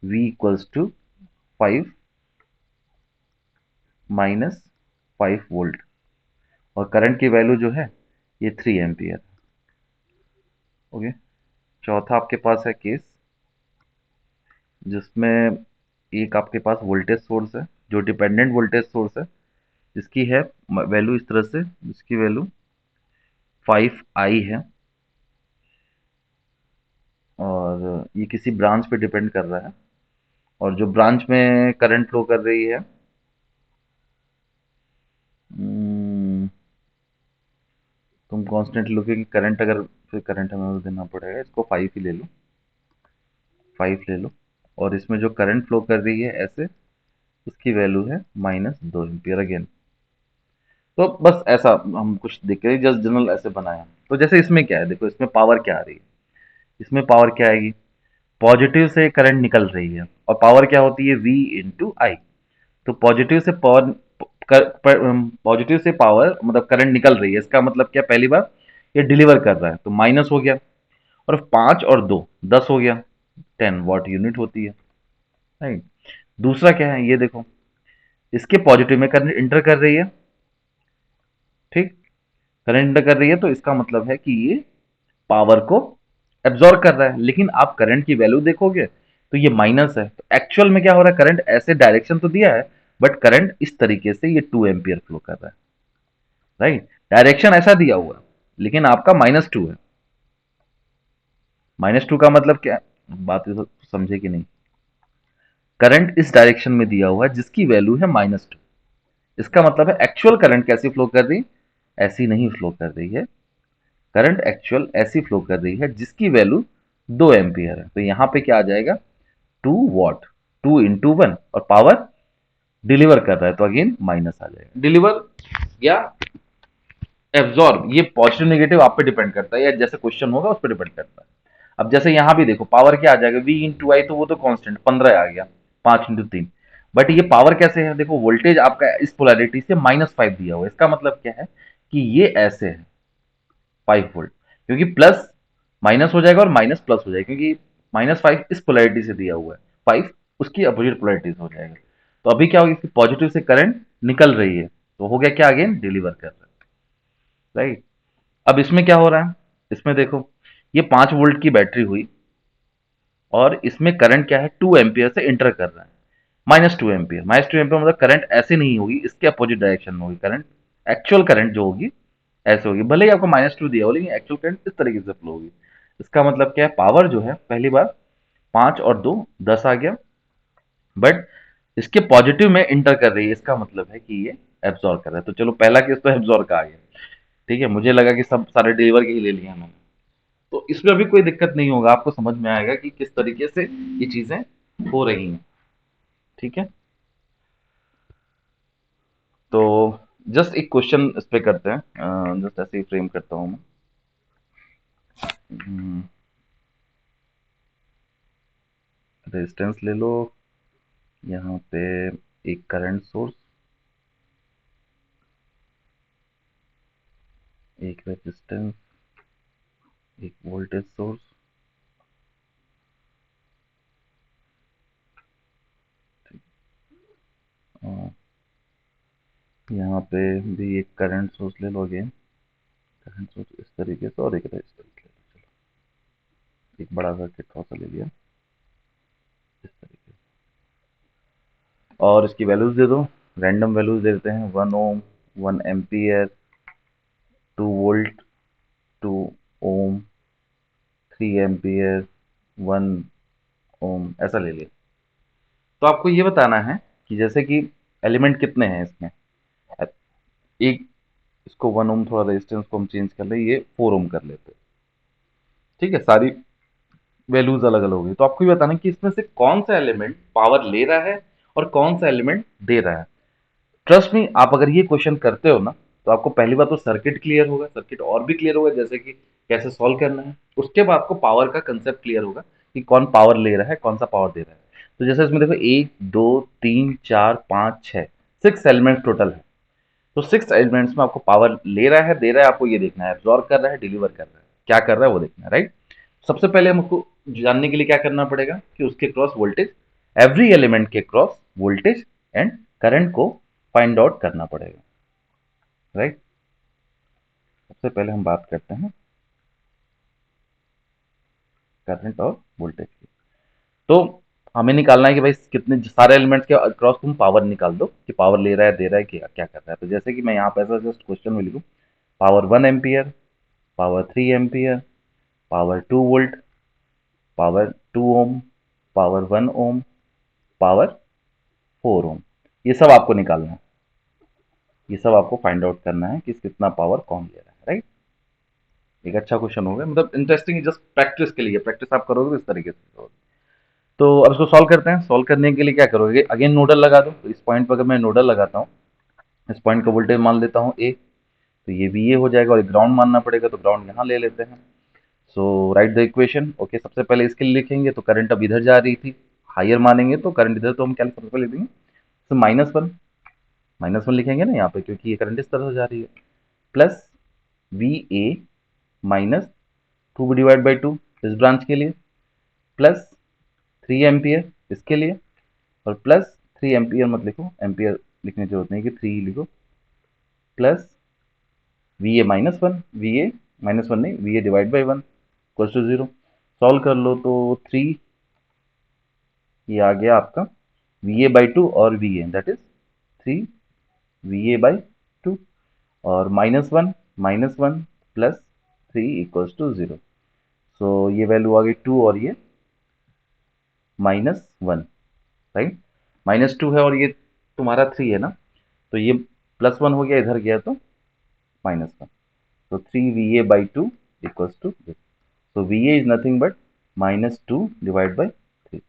V = 5 -5 वोल्ट, और करंट की वैल्यू जो है ये 3 एम्पियर। ओके, चौथा आपके पास है केस जिसमें एक आपके पास वोल्टेज सोर्स है, जो डिपेंडेंट वोल्टेज सोर्स है, जिसकी है वैल्यू इस तरह से, जिसकी वैल्यू 5i है, और ये किसी ब्रांच पे डिपेंड कर रहा है, और जो ब्रांच में करंट फ्लो कर रही है हम्म, तुम कॉन्स्टेंट लोगे कि करंट, अगर फिर करंट हमें देना पड़ेगा, इसको 5 ही ले लो, 5 ले लो। और इसमें जो करंट फ्लो कर रही है ऐसे, उसकी वैल्यू है -2 एम्पियर अगेन। तो बस ऐसा हम कुछ देख के जस्ट जनरल ऐसे बनाया। तो जैसे इसमें क्या है, देखो इसमें पावर क्या आ रही है, इसमें पावर क्या आएगी, पॉजिटिव से करंट निकल रही है, और पावर क्या होती है, V इंटू आई। तो पॉजिटिव से पावर, पॉजिटिव से पावर मतलब करंट निकल रही है, इसका मतलब क्या, पहली बार ये डिलीवर कर रहा है तो माइनस हो गया, और 5 और 2 10 हो गया, 10 वाट यूनिट होती है, राइट। दूसरा क्या है, ये देखो, इसके पॉजिटिव में करंट इंटर कर रही है, ठीक, करंट इंटर कर रही है, तो इसका मतलब है कि ये पावर को एब्जॉर्ब कर रहा है। लेकिन आप करंट की वैल्यू देखोगे तो ये माइनस है, तो एक्चुअल में क्या हो रहा है, करंट ऐसे डायरेक्शन तो दिया है, बट करंट इस तरीके से ये 2 एम्पियर फ्लो कर रहा है, राइट। डायरेक्शन ऐसा दिया हुआ है, लेकिन आपका -2 है। -2 का मतलब क्या, बात तो समझे कि नहीं, करंट इस डायरेक्शन में दिया हुआ है जिसकी वैल्यू है -2। इसका मतलब है एक्चुअल करंट कैसी फ्लो कर रही, ऐसी नहीं फ्लो कर रही है। करंट एक्चुअल ऐसी फ्लो कर रही है जिसकी वैल्यू 2 एम्पियर है, तो यहां पे क्या आ जाएगा, 2 वॉट, 2 इंटू 1, और पावर डिलीवर कर रहा है तो अगेन माइनस आ जाएगा, डिलीवर या एब्जॉर्ब, ये पॉजिटिव नेगेटिव आप पे डिपेंड करता है, या जैसे क्वेश्चन होगा उस पर डिपेंड करता है। अब जैसे यहां भी देखो पावर क्या आ जाएगा, V इंटू आई, तो वो तो कांस्टेंट 15 आ गया, 5 इंटू 3। बट ये पावर कैसे है, देखो वोल्टेज आपका इस पोलैरिटी से -5 दिया हुआ है, इसका मतलब क्या है कि ये ऐसे है 5 वोल्ट, क्योंकि प्लस माइनस हो जाएगा और माइनस प्लस हो जाएगा, क्योंकि -5 इस पोलैरिटी से दिया हुआ है, 5 उसकी अपोजिट पोलैरिटी से हो जाएगा। तो अभी क्या होगा, इसकी पॉजिटिव से करंट निकल रही है, तो हो गया क्या, अगेन डिलीवर कर रहा है, राइट। अब इसमें क्या हो रहा है, इसमें देखो, ये 5 वोल्ट की बैटरी हुई, और इसमें करंट क्या है, 2 एम्पियर से इंटर कर रहा है, -2 एम्पियर, -2 एम्पियर मतलब करंट ऐसे नहीं होगी, इसके अपोजिट डायरेक्शन में होगी करंट, एक्चुअल करंट जो होगी ऐसे होगी, भले ही आपको -2 दिया हो, लेकिन एक्चुअल करंट इस तरीके से फ्लो होगी। इसका मतलब क्या है, पावर जो है पहली बार 5 और 2 10 आ गया, बट इसके पॉजिटिव में इंटर कर रही है, इसका मतलब है कि ये एब्जॉर्ब कर रहा है। तो चलो पहला केस तो एब्जॉर्ब का आ गया, ठीक है, मुझे लगा कि सब सारे डिलीवर के ही ले लिया मैंने। तो इसमें अभी कोई दिक्कत नहीं होगा, आपको समझ में आएगा कि किस तरीके से ये चीजें हो रही हैं, ठीक है। तो जस्ट एक क्वेश्चन इस पे करते हैं, जस्ट ऐसे ही फ्रेम करता हूँ मैं। रेजिस्टेंस ले लो, यहाँ पे एक करंट सोर्स, एक रेजिस्टेंस, एक वोल्टेज सोर्स, और यहाँ पे भी एक करंट सोर्स ले लो, अगेन करंट सोर्स इस तरीके से, और एक रेजिस्टेंस ले लो, चलो एक बड़ा सर्किट थोड़ा सा ले लिया इस तरीके से, और इसकी वैल्यूज दे दो, रैंडम वैल्यूज दे देते हैं, 1 ओम, 1 एम्पियर, 2 वोल्ट, 2 ओम, 3 एम्पियर, 1 ओम, ऐसा ले लिया। तो आपको ये बताना है कि जैसे कि एलिमेंट कितने हैं इसमें, एक, इसको 1 ओम, थोड़ा रेजिस्टेंस को हम चेंज कर ले, ये 4 ओम कर लेते हैं, ठीक है, सारी वैल्यूज अलग अलग होगी। तो आपको ये बताना है कि इसमें से कौन सा एलिमेंट पावर ले रहा है और कौन सा एलिमेंट दे रहा है। ट्रस्ट मी, आप अगर ये क्वेश्चन करते हो ना, तो आपको पहली बात तो सर्किट क्लियर होगा, सर्किट और भी क्लियर होगा, जैसे कि कैसे सॉल्व करना है। उसके बाद आपको पावर का कंसेप्ट क्लियर होगा कि कौन पावर ले रहा है, कौन सा पावर दे रहा है। तो जैसे इसमें देखो, 1 2 3 4 5 6, 6 एलिमेंट्स टोटल है। तो 6 एलिमेंट्स में आपको पावर ले रहा है, दे रहा है, आपको ये देखना है, एब्जॉर्ब कर रहा है, डिलीवर कर रहा है, क्या कर रहा है वो देखना है, राइट। सबसे पहले हमको जानने के लिए क्या करना पड़ेगा कि उसके क्रॉस वोल्टेज, एवरी एलिमेंट के क्रॉस वोल्टेज एंड करंट को फाइंड आउट करना पड़ेगा, राइट। सबसे पहले हम बात करते हैं करंट और वोल्टेज की। तो हमें निकालना है कि भाई कितने सारे एलिमेंट्स के क्रॉस तुम पावर निकाल दो कि पावर ले रहा है, दे रहा है, क्या क्या कर रहा है। तो जैसे कि मैं यहाँ पे ऐसा जस्ट क्वेश्चन में लिखूँ, power 1 ampere, power 3 ampere, power 2 volt, power 2 ओम, पावर 1 ओम, पावर 4 ओम, ये सब आपको निकालना है, ये सब आपको फाइंड आउट करना है कि कितना पावर कौन ले रहा है, राइट। एक अच्छा क्वेश्चन होगा, मतलब इंटरेस्टिंग, जस्ट प्रैक्टिस के लिए, प्रैक्टिस आप करोगे तो इस तरीके से करोगे। तो अब इसको सॉल्व करते हैं। सॉल्व करने के लिए क्या करोगे, अगेन नोडल लगा दो। तो इस पॉइंट पर अगर मैं नोडल लगाता हूँ, इस पॉइंट का वोल्टेज मान लेता हूँ ए, तो ये वी ए हो जाएगा, और ग्राउंड मानना पड़ेगा, तो ग्राउंड यहाँ ले लेते हैं। सो राइट द इक्वेशन। ओके, सबसे पहले इसके लिए लिखेंगे, तो करंट अब इधर जा रही थी, हायर मानेंगे तो करंट इधर, तो हम क्या सबसे पहले लिखेंगे, तो -1, -1 लिखेंगे ना यहाँ पे, क्योंकि ये करंट इस तरह से जा रही है, प्लस वी ए माइनस 2/2 इस ब्रांच के लिए, प्लस 3 एम्पियर इसके लिए, और प्लस 3 एम्पियर मत लिखो, एम्पियर लिखने की जरूरत नहीं, कि 3 लिखो, plus V A -1, V A -1 नहीं, V A divide by 1 equal to 0। Solve कर लो तो 3, ये आ गया आपका वी ए बाई 2, और V A that is 3 VA/2, और -1 प्लस 3 इक्वल्स टू 0। सो ये वैल्यू आ गई 2, और ये -1, राइट। -2 है और ये तुम्हारा 3 है ना, तो ये +1 हो गया, इधर गया तो -1। तो 3 VA/2 equals to 0। So VA is nothing but -2 divide by 3।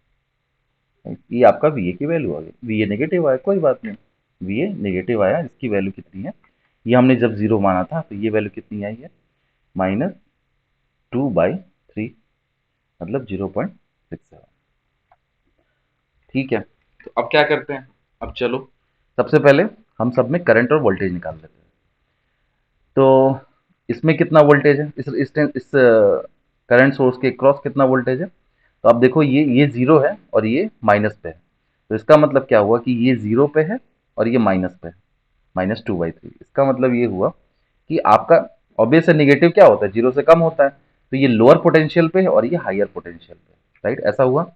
ये आपका VA की वैल्यू आ गई। VA नेगेटिव आया, कोई बात नहीं, VA नेगेटिव आया, इसकी वैल्यू कितनी है, ये हमने जब 0 माना था, तो ये वैल्यू कितनी आई है, -2/3, मतलब 0.67। ठीक है, तो अब क्या करते हैं, अब चलो सबसे पहले हम सब में करंट और वोल्टेज निकाल लेते हैं। तो इसमें कितना वोल्टेज है, इस करंट सोर्स के क्रॉस कितना वोल्टेज है, तो आप देखो ये जीरो है और ये माइनस पे है, तो इसका मतलब क्या हुआ कि ये जीरो पे है और ये माइनस पे है, -2/3। इसका मतलब ये हुआ कि आपका ऑब्वियस है, निगेटिव क्या होता है, जीरो से कम होता है, तो ये लोअर पोटेंशियल पे है और ये हायर पोटेंशियल पे, राइट, ऐसा हुआ।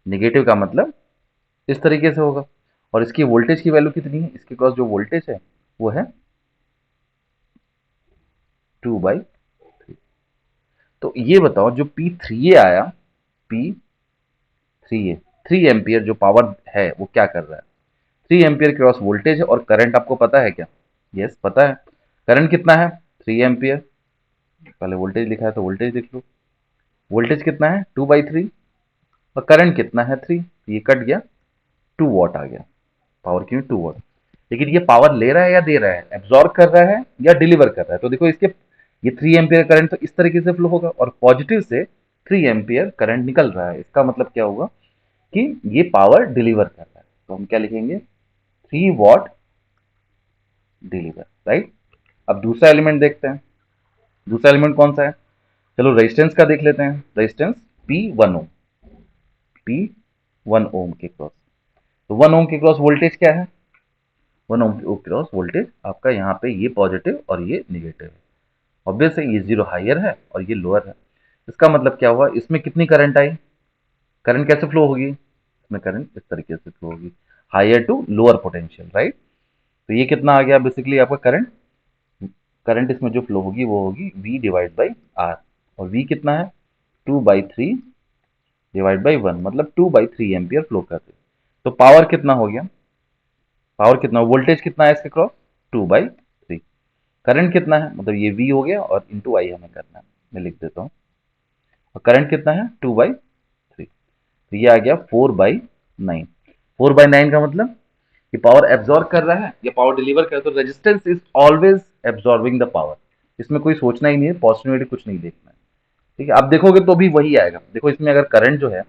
निगेटिव का मतलब इस तरीके से होगा। और इसकी वोल्टेज की वैल्यू कितनी है, इसके क्रॉस जो वोल्टेज है वो है 2/3। तो ये बताओ जो P3A आया, P3A, 3 एम्पियर जो पावर है वो क्या कर रहा है, 3 एम्पियर क्रॉस वोल्टेज है, और करंट आपको पता है क्या, यस पता है। करंट कितना है, 3 एम्पियर, पहले वोल्टेज लिखा है तो वोल्टेज लिख लो, वोल्टेज कितना है 2/3, और करंट कितना है 3, ये कट गया, 2 वॉट आ गया, पावर क्यों 2 वॉट। लेकिन ये पावर ले रहा है या दे रहा है, एब्जॉर्ब कर रहा है या डिलीवर कर रहा है, तो देखो इसके, ये 3 एम्पियर करंट तो इस तरीके से फ्लो होगा, और पॉजिटिव से 3 एम्पियर करंट निकल रहा है, इसका मतलब क्या होगा कि ये पावर डिलीवर कर रहा है, तो हम क्या लिखेंगे, 3 वॉट डिलीवर, राइट। अब दूसरा एलिमेंट देखते हैं, दूसरा एलिमेंट कौन सा है, चलो रेजिस्टेंस का देख लेते हैं, रेजिस्टेंस P1 ओम, P1 ओम के क्रॉस, तो 1 ओम के क्रॉस वोल्टेज क्या है, 1 ओम के क्रॉस वोल्टेज आपका यहाँ पे ये पॉजिटिव और ये निगेटिव है, ऑब्वियस है, ये जीरो हायर है और ये लोअर है। इसका मतलब क्या हुआ, इसमें कितनी करंट आई, करंट कैसे फ्लो होगी, इसमें करंट इस तरीके से फ्लो होगी, higher to lower potential, right. तो ये कितना आ गया बेसिकली आपका करंट, करंट इसमें जो फ्लो होगी वो होगी V/R, और V कितना है 2/3/1, मतलब 2/3 एम्पियर फ्लो कर रही है। तो पावर कितना हो गया, पावर कितना, वोल्टेज कितना है इसके क्रॉस 2/3, करंट कितना है, मतलब ये V हो गया और इंटू आई हमें करना है, मैं लिख देता हूँ, और करंट कितना है 2/3, तो ये आ गया 4/9। 4/9 का मतलब कि पावर एब्जॉर्ब कर रहा है या पावर डिलीवर कर रहा है, तो resistance is always absorbing the power, इसमें कोई सोचना ही नहीं है, पॉजिटिव नेगेटिव कुछ नहीं देखना है। ठीक है, आप देखोगे तो भी वही आएगा, देखो इसमें अगर करंट जो है,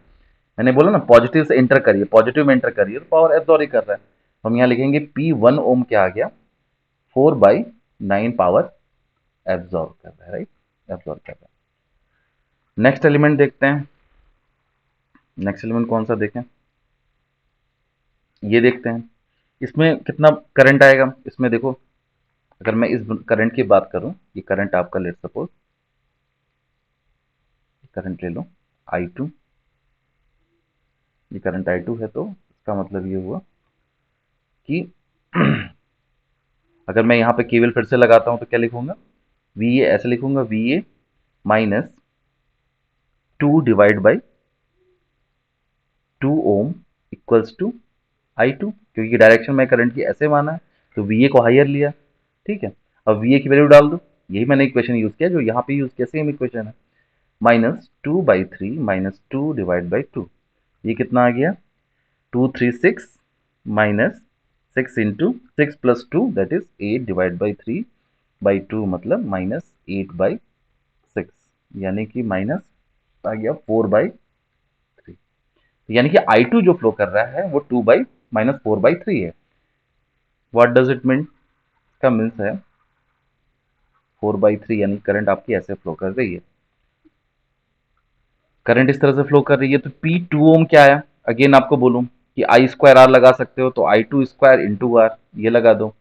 मैंने बोला ना पॉजिटिव से एंटर करिए, पॉजिटिव में एंटर करिए, तो पावर एब्जॉर्ब ही कर रहा है, तो हम यहाँ लिखेंगे P1 ओम क्या आ गया, 4/9 पावर एब्जॉर्ब कर रहा है, राइट, एब्जॉर्ब कर रहा है। नेक्स्ट एलिमेंट देखते हैं, नेक्स्ट एलिमेंट कौन सा देखें, ये देखते हैं, इसमें कितना करंट आएगा, इसमें देखो, अगर मैं इस करंट की बात करूं, ये करंट आपका लेट सपोज करंट ले लो I2, ये करंट I2 है, तो इसका मतलब ये हुआ कि अगर मैं यहाँ पे केवल फिर से लगाता हूं तो क्या लिखूंगा, VA ऐसे लिखूंगा, VA -2/2 Om equals to I2, क्योंकि डायरेक्शन में करंट की ऐसे माना है, तो वी ए को हायर लिया, ठीक है। अब वी ए की वैल्यू डाल दो, यही मैंने इक्वेशन यूज किया जो यहाँ पे यूज किया, सेम इक्वेशन है। -2/3 -2 डिवाइड बाई 2, ये कितना आ गया, 236 माइनस 6 + 2 दैट इज 8/3/2 मतलब -8/6, यानी कि माइनस आ गया 4/3। यानी कि I2 जो फ्लो कर रहा है वो 2/-4/3 है। व्हाट डज इट मीन, का मीन्स है 4/3, यानी करंट आपकी ऐसे फ्लो कर रही है, करंट इस तरह से फ्लो कर रही है। तो P2 ओम क्या आया, अगेन आपको बोलूं कि I² R लगा सकते हो, तो I2² इंटू आर ये लगा दो,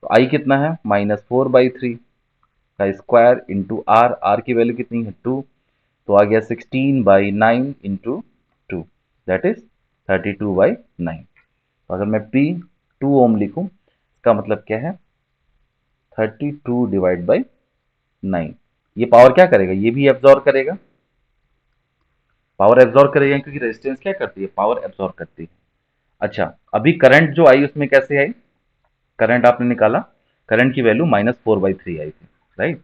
तो I कितना है -4/3 का स्क्वायर इंटू आर, आर की वैल्यू कितनी है 2, तो आ गया 16/9 इंटू 2 दैट इज 32/9। तो अगर मैं P2 ओम लिखूं, इसका मतलब क्या है 32/9। ये पावर क्या करेगा, ये भी एब्जॉर्ब करेगा, पावर एब्जॉर्ब करेगा क्योंकि रेजिस्टेंस क्या करती है, पावर एब्जॉर्ब करती है। अच्छा, अभी करंट जो आई उसमें कैसे आई, करंट आपने निकाला, करंट की वैल्यू -4/3 आई थी, राइट।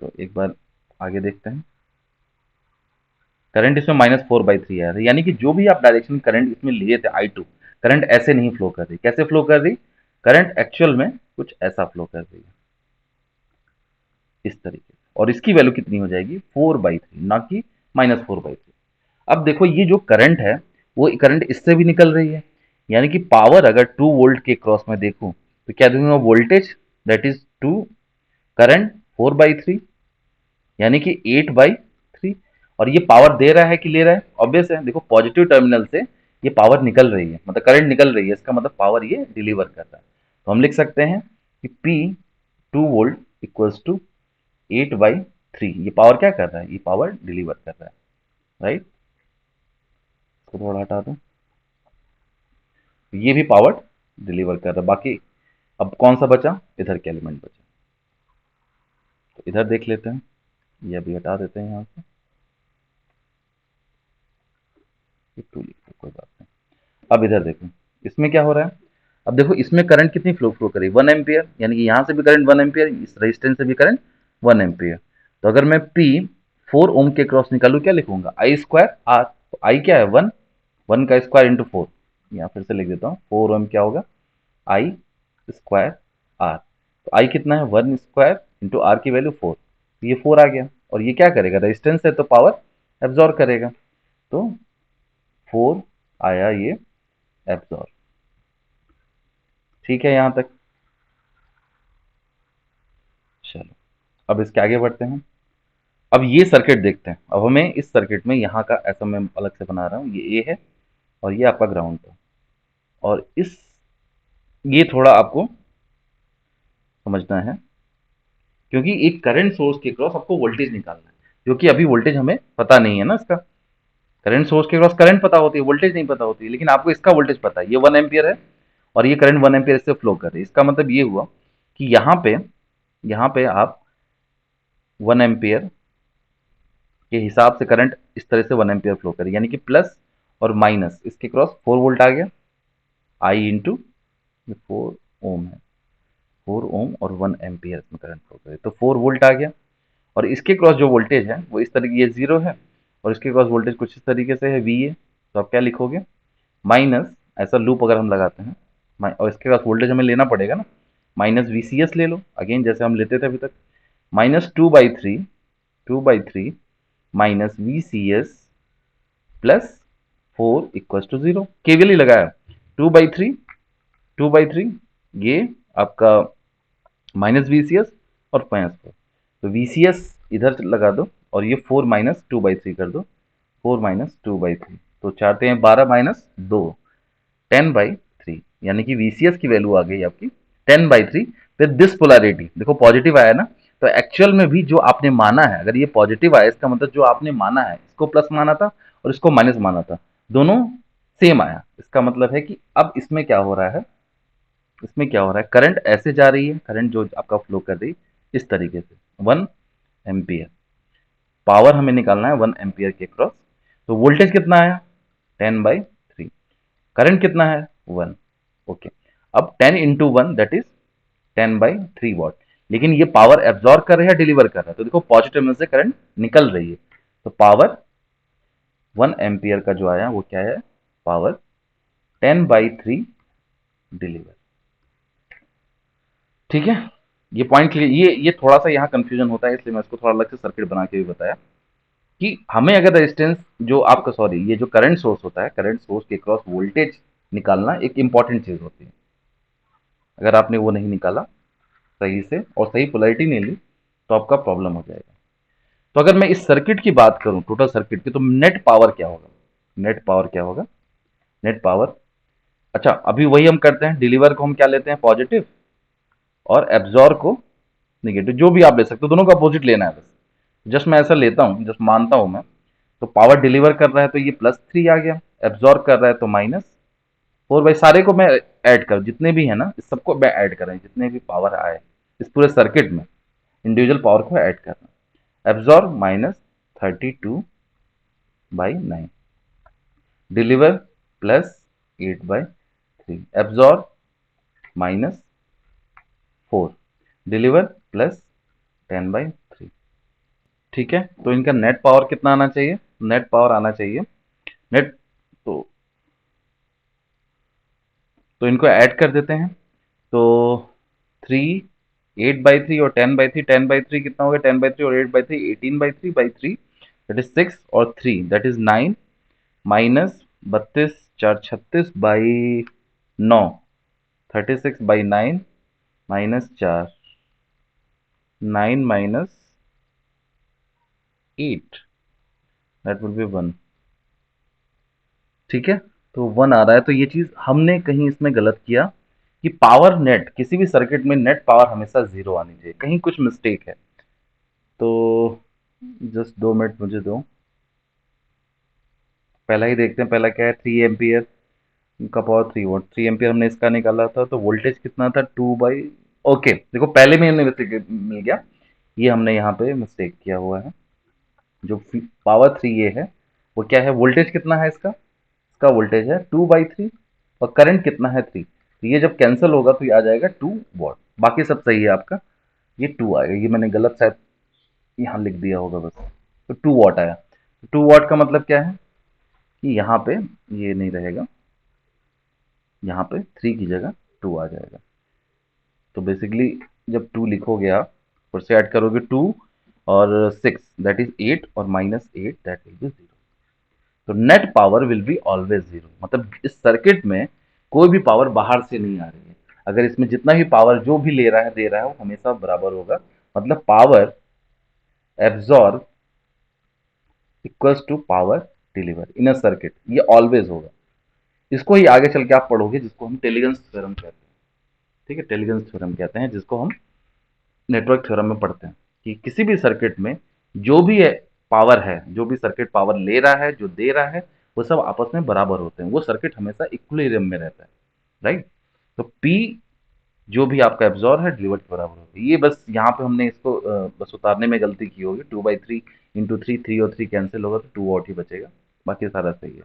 तो एक बार आगे देखते हैं, करंट इसमें -4/3 आया था, यानी कि जो भी आप डायरेक्शन करंट इसमें लिए थे I2, करंट ऐसे नहीं फ्लो कर रही, कैसे फ्लो कर रही, करंट एक्चुअल में कुछ ऐसा फ्लो कर रही है, इस तरीके से, और इसकी वैल्यू कितनी हो जाएगी 4/3, ना कि -4/3। अब देखो ये जो करंट है वो करंट इससे भी निकल रही है, यानी कि पावर अगर 2 वोल्ट के क्रॉस में देखूं तो क्या दूंगा, वोल्टेज दैट इज 2, करंट 4/3 यानी कि 8/3। और ये पावर दे रहा है कि ले रहा है, ऑब्वियस है, देखो पॉजिटिव टर्मिनल से ये पावर निकल रही है, मतलब करंट निकल रही है, इसका मतलब पावर ये डिलीवर कर रहा है। तो हम लिख सकते हैं कि P2 वोल्ट इक्वल्स टू 8/3, ये पावर क्या कर रहा है, ये पावर डिलीवर कर रहा है, राइट। इसको थोड़ा हटा दो, ये भी पावर डिलीवर कर रहा है। बाकी अब कौन सा बचा, इधर के एलिमेंट बचा, तो इधर देख लेते हैं, ये अभी हटा देते हैं यहाँ से, ये 2 लिखते हैं, कोई बात नहीं। अब इधर देखो, इसमें क्या हो रहा है, अब देखो इसमें करंट कितनी फ्लो फ्लो करेगी 1 एम्पियर, यानी कि यहाँ से भी करंट 1 एम्पियर, इस रेजिस्टेंस से भी करंट 1 एम्पियर। तो अगर मैं P4 ओम के क्रॉस निकालू, क्या लिखूंगा I²R, तो I क्या है 1, 1 का स्क्वायर इंटू 4, यहाँ फिर से लिख देता हूँ, 4 ओम क्या होगा I²R, तो I कितना है 1² इंटू आर की वैल्यू 4, तो ये 4 आ गया, और ये क्या करेगा, रेजिस्टेंस है तो पावर एब्जॉर्ब करेगा, तो 4 आया ये एब्जॉर्ब, ठीक है यहाँ तक। चलो अब इसके आगे बढ़ते हैं, अब ये सर्किट देखते हैं, अब हमें इस सर्किट में यहाँ का ऐसा मैं अलग से बना रहा हूँ, ये ए है और ये आपका ग्राउंड है, और इस ये थोड़ा आपको समझना है, क्योंकि एक करंट सोर्स के क्रॉस आपको वोल्टेज निकालना है, क्योंकि अभी वोल्टेज हमें पता नहीं है ना इसका, करंट सोर्स के क्रॉस करंट पता होती है, वोल्टेज नहीं पता होती है, लेकिन आपको इसका वोल्टेज पता है, ये 1 एम्पियर है और ये करंट 1 एम्पियर से फ्लो कर रही है, इसका मतलब ये हुआ कि यहाँ पे आप 1 एम्पियर के हिसाब से करंट इस तरह से 1 एम्पियर फ्लो करे, यानी कि प्लस और माइनस इसके क्रॉस 4 वोल्ट आ गया, आई इंटू 4 ओम है, 4 ओम और 1 एम्पियर इसमें करंट फ्लो करे, तो 4 वोल्ट आ गया, और इसके क्रॉस जो वोल्टेज है वो इस तरीके, ये जीरो है, और इसके क्रॉस वोल्टेज कुछ इस तरीके से है वी ए, तो आप क्या लिखोगे माइनस, ऐसा लूप अगर हम लगाते हैं, और इसके क्रॉस वोल्टेज हमें लेना पड़ेगा ना, माइनस वी सी एस ले लो, अगेन जैसे हम लेते थे अभी तक, -2/3 minus V C S plus 4 = 0, केवल ही लगाया, 2/3 ये आपका माइनस वी सी एस और -4, तो वी सी एस इधर लगा दो, और ये 4 - 2/3 कर दो, 4 - 2/3, तो चाहते हैं 12 - 2, 10/3, यानी कि VCS की वैल्यू आ गई आपकी 10/3 विद दिस पोलैरिटी, देखो पॉजिटिव आया ना, तो एक्चुअल में भी जो आपने माना है, अगर ये पॉजिटिव आया इसका मतलब जो आपने माना है, इसको प्लस माना था और इसको माइनस माना था, दोनों सेम आया, इसका मतलब है कि अब इसमें क्या हो रहा है, इसमें क्या हो रहा है, करंट ऐसे जा रही है, करंट जो आपका फ्लो कर रही है इस तरीके से 1 एम्पियर, पावर हमें निकालना है 1 एम्पियर के क्रॉस, तो वोल्टेज कितना आया 10/3, करंट कितना है 1, ओके। अब 10 into one that is 10/3 what, लेकिन ये पावर एब्जॉर्ब कर रहा है या डिलीवर कर रहा है, तो देखो पॉजिटिव में से करंट निकल रही है, तो पावर 1 एम्पियर का जो आया वो क्या है, पावर 10/3 डिलीवर। ठीक है, ये पॉइंट क्लियर, ये थोड़ा सा यहाँ कंफ्यूजन होता है, इसलिए मैं इसको थोड़ा अलग से सर्किट बना के भी बताया कि हमें अगर रेजिस्टेंस जो आपका, सॉरी, ये जो करंट सोर्स होता है, करंट सोर्स के क्रॉस वोल्टेज निकालना एक इंपॉर्टेंट चीज होती है। अगर आपने वो नहीं निकाला सही से और सही पोलैरिटी नहीं ली तो आपका प्रॉब्लम हो जाएगा। तो अगर मैं इस सर्किट की बात करूं, टोटल सर्किट की, तो नेट पावर क्या होगा, नेट पावर क्या होगा, नेट पावर, अच्छा अभी वही हम करते हैं, डिलीवर को हम क्या लेते हैं, पॉजिटिव, और एब्जॉर्ब को निगेटिव, जो भी आप ले सकते हो, दोनों का अपोजिट लेना है बस। जस्ट मैं ऐसा लेता हूं, जस्ट मानता हूं मैं, तो पावर डिलीवर कर रहा है तो ये +3 आ गया, एब्जॉर्ब कर रहा है तो -4, भाई सारे को मैं ऐड कर, जितने भी है ना इस सबको मैं ऐड कर रहा हूं, जितने भी पावर आए इस पूरे सर्किट में इंडिविजुअल पावर को ऐड कर रहा हूं। Absorb -32/9, deliver +8/3, absorb -4, deliver +10/3। ठीक है, तो इनका नेट पावर कितना आना चाहिए, नेट पावर आना चाहिए, नेट, तो इनको ऐड कर देते हैं, तो 3, 8/3 और 10/3, 10/3 कितना हो गया, 10/3 और 8/3, 18/3/3, दैट इज 6, और 3 that is 9, -32 4 36/9, 36/9 -4, 9 -8, that will be 1। ठीक है, तो 1 आ रहा है, तो ये चीज हमने कहीं इसमें गलत किया कि पावर नेट, किसी भी सर्किट में नेट पावर हमेशा 0 आनी चाहिए, कहीं कुछ मिस्टेक है। तो जस्ट 2 मिनट मुझे दो, पहला ही देखते हैं, पहला क्या है, 3 एम्पियर का पावर 3 वॉट, 3 एम्पियर हमने इसका निकाला था, तो वोल्टेज कितना था, 2 बाई, ओके देखो पहले में हमने मिस्टेक मिल गया, ये हमने यहाँ पे मिस्टेक किया हुआ है, जो पावर 3 ये है वो क्या है, वोल्टेज कितना है इसका, इसका वोल्टेज है 2/3, और करंट कितना है 3, तो ये जब कैंसिल होगा तो ये आ जाएगा 2 वॉट, बाकी सब सही है आपका, ये 2 आएगा, ये मैंने गलत शायद यहाँ लिख दिया होगा बस, तो 2 वॉट आया, 2 वॉट का मतलब क्या है कि यहाँ पे ये नहीं रहेगा, यहाँ पे 3 की जगह 2 आ जाएगा, तो बेसिकली जब 2 लिखोगे आप, फिर से ऐड करोगे 2 और 6 दैट इज 8, और -8 दैट विल बी 0, तो net power will be always 0, मतलब इस सर्किट में कोई भी पावर बाहर से नहीं आ रही है, अगर इसमें जितना भी पावर जो भी ले रहा है दे रहा है वो हमेशा बराबर होगा, मतलब power absorb equals to power deliver in a circuit, ये ऑलवेज होगा। इसको ही आगे चल के आप पढ़ोगे, जिसको हम टेलीगन्स थ्योरम कहते हैं। ठीक है, टेलीगन्स थ्योरम कहते हैं, जिसको हम नेटवर्क थ्योरम में पढ़ते हैं, कि किसी भी सर्किट में जो भी पावर है, जो भी सर्किट पावर ले रहा है, जो दे रहा है, वो सब आपस में बराबर होते हैं, वो सर्किट हमेशा इक्विलिब्रियम में रहता है, राइट। तो पी जो भी आपका एब्जॉर्ब है डिलीवर के बराबर होगा, ये बस यहाँ पे हमने इसको बस उतारने में गलती की होगी, 2/3 इंटू 3, 3 और 3 कैंसिल होगा तो 2 वॉट ही बचेगा, बाकी सारा सही है।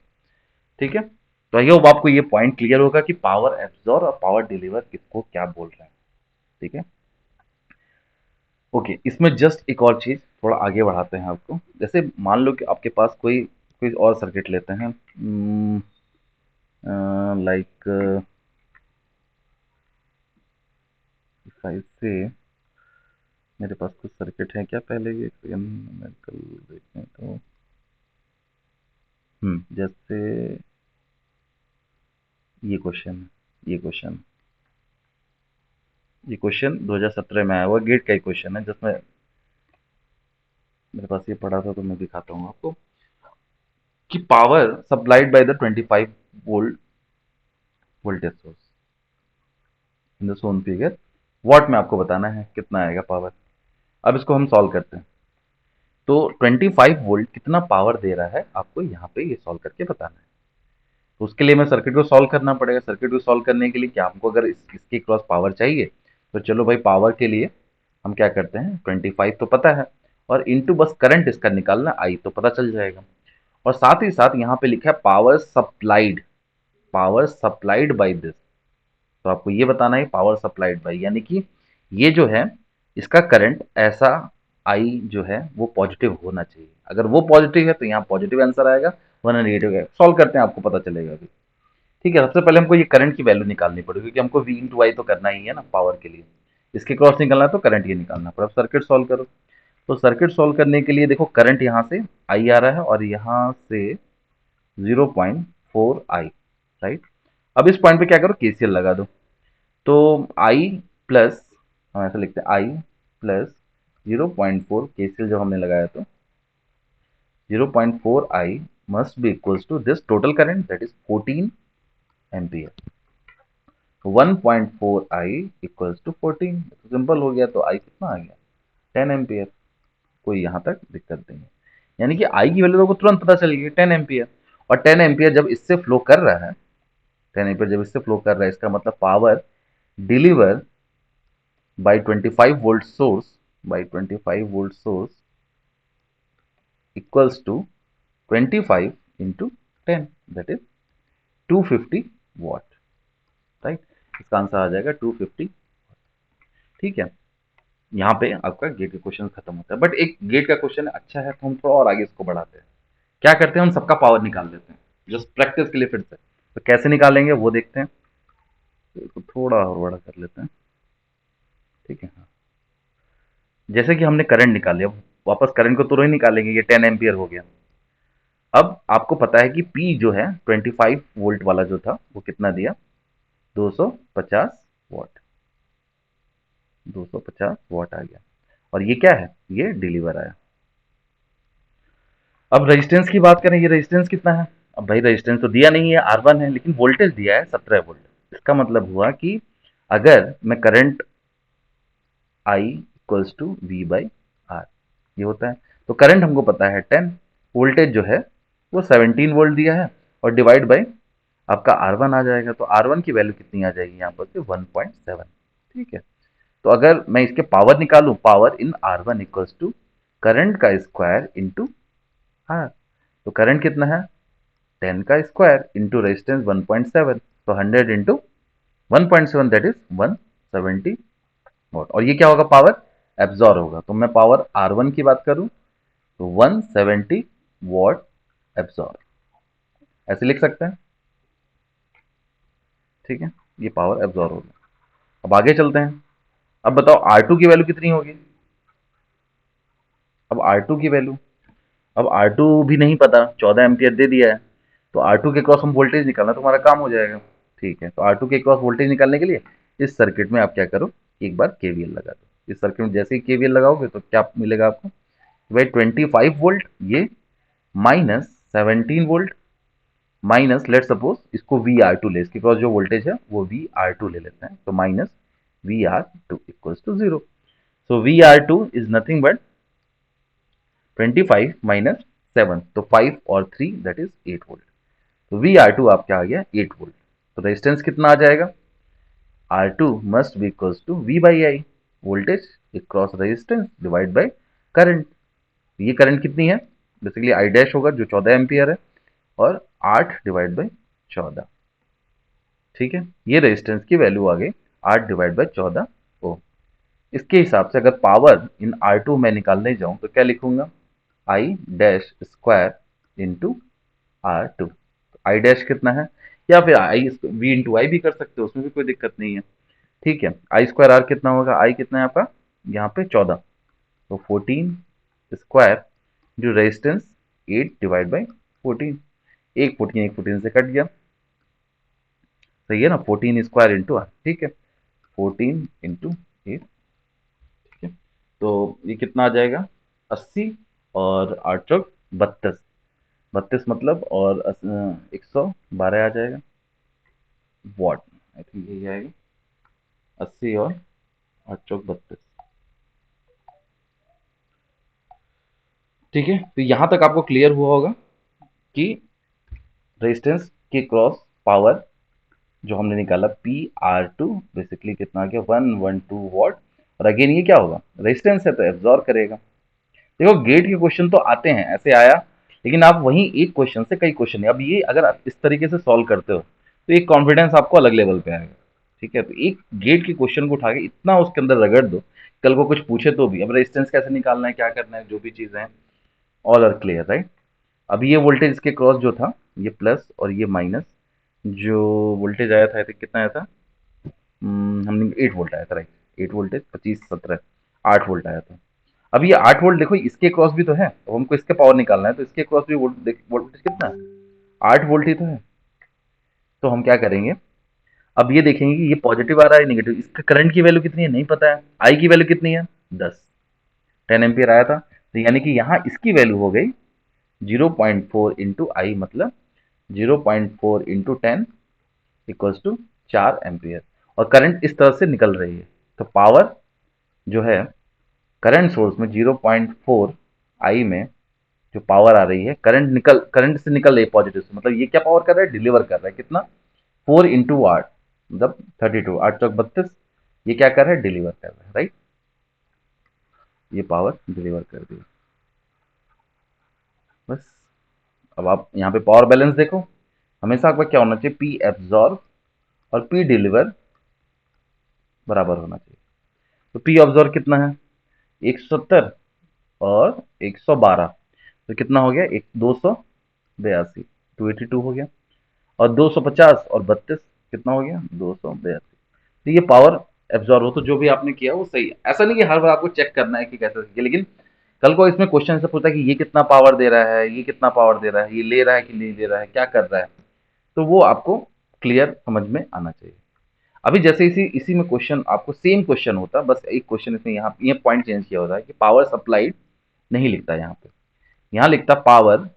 ठीक है, तो आई होप आपको ये पॉइंट क्लियर होगा कि पावर एब्जॉर्ब और पावर डिलीवर किसको क्या बोल रहे हैं। ठीक है, ओके, इसमें जस्ट एक और चीज थोड़ा आगे बढ़ाते हैं आपको, जैसे मान लो कि आपके पास कोई कोई और सर्किट लेते हैं, लाइक साइड से, मेरे पास कुछ सर्किट है क्या, पहले ये एक सेकंड मैं कल देखें तो, जैसे ये क्वेश्चन, ये क्वेश्चन ये क्वेश्चन 2017 में आया हुआ गेट का ही क्वेश्चन है, जिसमें मेरे पास ये पढ़ा था, तो मैं दिखाता हूँ आपको कि power supplied by the 25 volt voltage source in the Son figure, what में आपको बताना है कितना आएगा पावर। अब इसको हम सॉल्व करते हैं, तो 25 वोल्ट कितना पावर दे रहा है आपको यहाँ पे ये सॉल्व करके बताना है, तो उसके लिए मैं सर्किट को सॉल्व करना पड़ेगा, सर्किट को सॉल्व करने के लिए क्या हमको अगर इसके क्रॉस पावर चाहिए, तो चलो भाई पावर के लिए हम क्या करते हैं, 25 तो पता है, और इंटू बस करंट इसका निकालना आई तो पता चल जाएगा, और साथ ही साथ यहाँ पे लिखा है पावर सप्लाइड बाय दिस, तो आपको ये बताना है पावर सप्लाइड बाई, यानी कि ये जो है इसका करंट ऐसा आई जो है वो पॉजिटिव होना चाहिए। अगर वो पॉजिटिव है तो यहाँ पॉजिटिव आंसर आएगा, वरना नेगेटिव है। सॉल्व करते हैं, आपको पता चलेगा अभी। ठीक है, सबसे पहले हमको ये करंट की वैल्यू निकालनी पड़ेगी, क्योंकि हमको V इंटू आई तो करना ही है ना पावर के लिए। इसके क्रॉस निकालना है तो करंट ये निकालना पड़ेगा। अब सर्किट सॉल्व करो। तो सर्किट सॉल्व करने के लिए देखो, करंट यहाँ से आई आ रहा है और यहाँ से 0.4 आई, राइट। अब इस पॉइंट पे क्या करो, केसीएल लगा दो। तो आई प्लस, हम ऐसा लिखते हैं आई प्लस 0.4, केसीएल जब हमने लगाया तो 0.4 I must be equals to this total current, that is 14 ampere. 1.4 I equals to 14, simple हो गया। तो आई कितना आ गया, 10 एम्पियर। कोई यहाँ तक दिक्कत नहीं है, यानी कि आई की वैल्यू तो तुरंत पता चल गई, 10 एम्पियर। और 10 एम्पियर जब इससे फ्लो कर रहा है, 10 एम्पियर जब इससे फ्लो कर रहा है, इसका मतलब power deliver by 25 volt source, by 25 volt source equals to 25 into 10, that is 250 watt, right. इसका आंसर आ जाएगा 250। ठीक है, यहाँ पे आपका गेट का क्वेश्चन खत्म होता है। बट एक गेट का क्वेश्चन अच्छा है, तो हम थोड़ा और आगे इसको बढ़ाते हैं। क्या करते हैं, हम सबका पावर निकाल लेते हैं, जस्ट प्रैक्टिस के लिए फिर से। तो कैसे निकालेंगे वो देखते हैं। तो इसको थोड़ा और बड़ा कर लेते हैं। ठीक है, हाँ। जैसे कि हमने करंट निकाल लिया, वापस करंट को तुरंत निकालेंगे, ये 10 एम्पियर हो गया। अब आपको पता है कि P जो है 25 वोल्ट वाला जो था वो कितना दिया, 250 वॉट। 250 वॉट आ गया। और ये क्या है, ये डिलीवर आया। अब रेजिस्टेंस की बात करें, ये रेजिस्टेंस कितना है। अब भाई रेजिस्टेंस तो दिया नहीं है, R1 है, लेकिन वोल्टेज दिया है 17 वोल्ट। इसका मतलब हुआ कि अगर मैं current I equals to V by R, ये होता है। तो करंट हमको पता है 10, वोल्टेज जो है वो 17 वोल्ट दिया है, और डिवाइड बाई आपका R1 आ जाएगा। तो R1 की वैल्यू कितनी आ जाएगी यहाँ पर से, 1.7। ठीक है, तो अगर मैं इसके पावर निकालूं, power in R1 equals to current का स्क्वायर इंटू आर। तो करंट कितना है, 10 का स्क्वायर इंटू रेजिस्टेंस 1.7, तो 100 इंटू 1.7, दैट इज 170 वॉट। और ये क्या होगा, पावर एब्जॉर्ब होगा। तो मैं पावर R1 की बात करूं तो 170 वॉट एब्जॉर्ब, ऐसे लिख सकते हैं। ठीक है, ये पावर एब्जॉर्ब होगा। अब आगे चलते हैं। अब बताओ R2 की वैल्यू कितनी होगी। अब R2 की वैल्यू, अब R2 भी नहीं पता, 14 एम्पियर दे दिया है। तो R2 के क्रॉस हम वोल्टेज निकालना, तो हमारा काम हो जाएगा। ठीक है, तो R2 के क्रॉस वोल्टेज निकालने के लिए इस सर्किट में आप क्या करो, एक बार केवीएल लगा दो। इस सर्किट में जैसे ही केवीएल लगाओगे तो क्या मिलेगा आपको, भाई 25 वोल्ट ये minus 17 volt minus, let suppose इसको VR2 ले, इसके क्रॉस जो वोल्टेज है वो VR2 ले लेते हैं। तो minus VR2 equals to 0। So VR2 is nothing but 25 minus 7, तो 5 और 3 दैट इज 8 वोल्ट। तो VR2 आपका आ गया 8 वोल्ट। तो रेजिस्टेंस कितना आ जाएगा, R2 must be equals to V by I, voltage cross resistance divide by current. ये करंट कितनी है, बेसिकली आई डैश होगा जो 14 एम्पियर है, और 8 डिवाइड बाई 14। ठीक है, ये रेजिस्टेंस की वैल्यू आ गई 8 डिवाइड बाई 14 ओम। इसके हिसाब से अगर पावर इन R2 में निकालने जाऊं तो क्या लिखूंगा, I dash square into R2। I dash कितना है, या फिर आई वी इंटू आई भी कर सकते हो, उसमें भी कोई दिक्कत नहीं है। ठीक है, आई स्क्वायर आर कितना होगा, आई कितना है आपका यहाँ पे 14, तो 14 स्क्वायर जो रेजिस्टेंस 8 डिवाइड बाई 14। एक 14 एक 14 से कट गया, सही है ना, 14 स्क्वायर इंटू आर। ठीक है, 14 इंटू 8। ठीक है, तो ये कितना आ जाएगा, 80 और 8 चौक 32, 32 मतलब, और 112 आ जाएगा वॉट। आई थिंक यही आएगा, 80 और 8 चौक 32। ठीक है, तो यहां तक आपको क्लियर हुआ होगा कि रेजिस्टेंस के क्रॉस पावर जो हमने निकाला PR2 बेसिकली कितना आ गया, 112 वॉट। और अगेन ये क्या होगा, रेजिस्टेंस है तो एब्जॉर्ब करेगा। देखो गेट के क्वेश्चन तो आते हैं, ऐसे आया, लेकिन आप वहीं एक क्वेश्चन से कई क्वेश्चन है। अब ये अगर आप इस तरीके से सॉल्व करते हो तो एक कॉन्फिडेंस आपको अलग लेवल पे आएगा। ठीक है, तो एक गेट के क्वेश्चन को उठा के इतना उसके अंदर रगड़ दो, कल को कुछ पूछे तो भी। अब रेजिस्टेंस कैसे निकालना है, क्या करना है, जो भी चीजें हैं, ऑल आर क्लियर, राइट। अब ये वोल्टेज इसके क्रॉस जो था, ये प्लस और ये माइनस, जो वोल्टेज आया था, कितना आया था, हमने 8 वोल्ट आया था, राइट। 8 वोल्टेज 25 17, 8 वोल्ट आया था। अब ये 8 वोल्ट देखो, इसके क्रॉस भी तो है, अब हमको इसके पावर निकालना है, तो इसके क्रॉस भी वोल्टेज कितना है, 8 वोल्ट ही तो है। तो हम क्या करेंगे, अब ये देखेंगे कि ये पॉजिटिव आ रहा है नेगेटिव, इसका करंट की वैल्यू कितनी है नहीं पता है, आई की वैल्यू कितनी है 10, 10 एम्पियर आया था, तो यानी कि यहाँ इसकी वैल्यू हो गई 0.4 इंटू आई, मतलब 0.4 इंटू 10 इक्वल्स टू 4 एम्पियर। और करंट इस तरह से निकल रही है, तो पावर जो है करंट सोर्स में 0.4 आई में जो पावर आ रही है, करंट से निकल रही है पॉजिटिव से, मतलब ये क्या पावर कर रहा है, डिलीवर कर रहा है कितना, 4 इंटू 8, मतलब 32, 8 चौक 32, ये क्या कर रहा है, डिलीवर कर रहा है, राइट। ये पावर डिलीवर कर दी, बस। अब आप यहाँ पे पावर बैलेंस देखो, हमेशा आपका क्या होना चाहिए, पी एब्जॉर्ब और पी डिलीवर बराबर होना चाहिए। तो पी ऑब्जॉर्व कितना है, 170 और 112, तो कितना हो गया, एक 282, 282 हो गया। और 250 और 32 कितना हो गया, 282। तो ये पावर एब्जॉर्व हो, तो जो भी आपने किया वो सही है। ऐसा नहीं कि हर बार आपको चेक करना है कि कैसे किया, लेकिन कल को इसमें क्वेश्चन से पूछता है कि ये कितना पावर दे रहा है, ये कितना पावर दे रहा है, ये ले रहा है कि नहीं ले रहा है, क्या कर रहा है, तो वो आपको क्लियर समझ में आना चाहिए। अभी जैसे इसी इसी में क्वेश्चन, आपको सेम क्वेश्चन होता, बस एक क्वेश्चन इसमें यहाँ ये पॉइंट चेंज किया होता है कि पावर सप्लाइड नहीं लिखता यहाँ पे, यहाँ लिखता power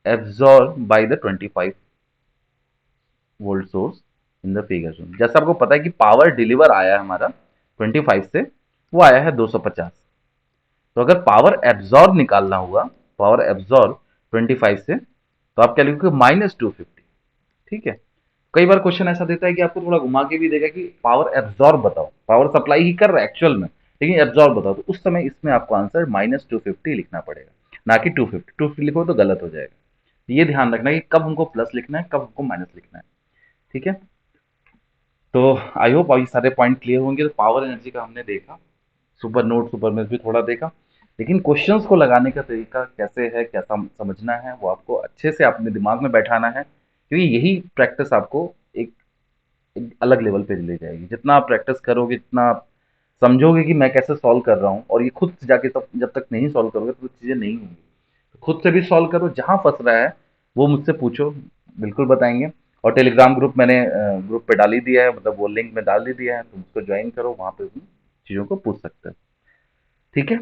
absorb by the 25 volt source in the figure zone. जैसा आपको पता है कि पावर डिलीवर आया है हमारा 25 से, वो आया है 250। तो अगर पावर एब्जॉर्ब निकालना हुआ, पावर एब्जॉर्ब 25 से, तो आप क्या लिखोगे, -250, ठीक है। कई बार क्वेश्चन ऐसा देता है कि आपको थोड़ा घुमा के भी देगा कि पावर एब्जॉर्ब बताओ, पावर सप्लाई ही कर रहा है एक्चुअल में, लेकिन एब्जॉर्ब बताओ, तो उस समय इसमें आपको आंसर -250 लिखना पड़ेगा, ना कि 250। 250 लिखो तो गलत हो जाएगा। ये ध्यान रखना कि कब हमको प्लस लिखना है, कब हमको माइनस लिखना है, ठीक है। तो आई होप अभी सारे पॉइंट क्लियर होंगे। तो पावर एनर्जी का हमने देखा, सुपर नोड सुपर मेष भी थोड़ा देखा, लेकिन क्वेश्चंस को लगाने का तरीका कैसे है, कैसा समझना है, वो आपको अच्छे से अपने दिमाग में बैठाना है, क्योंकि यही प्रैक्टिस आपको एक एक अलग लेवल पे ले जाएगी। जितना आप प्रैक्टिस करोगे, जितना आप समझोगे कि मैं कैसे सॉल्व कर रहा हूँ, और ये खुद से जाके तब जब तक नहीं सॉल्व करोगे तो चीज़ें नहीं होंगी। तो खुद से भी सॉल्व करो, जहाँ फंस रहा है वो मुझसे पूछो, बिल्कुल बताएंगे। और टेलीग्राम ग्रुप मैंने ग्रुप पे डाल ही दिया है, मतलब वो लिंक में डाल ही दिया है, तुम उसको ज्वाइन करो, वहाँ पे भी चीज़ों को पूछ सकते हो, ठीक है।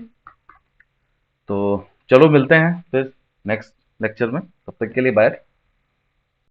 तो चलो मिलते हैं फिर नेक्स्ट लेक्चर में, तब तक के लिए बाय।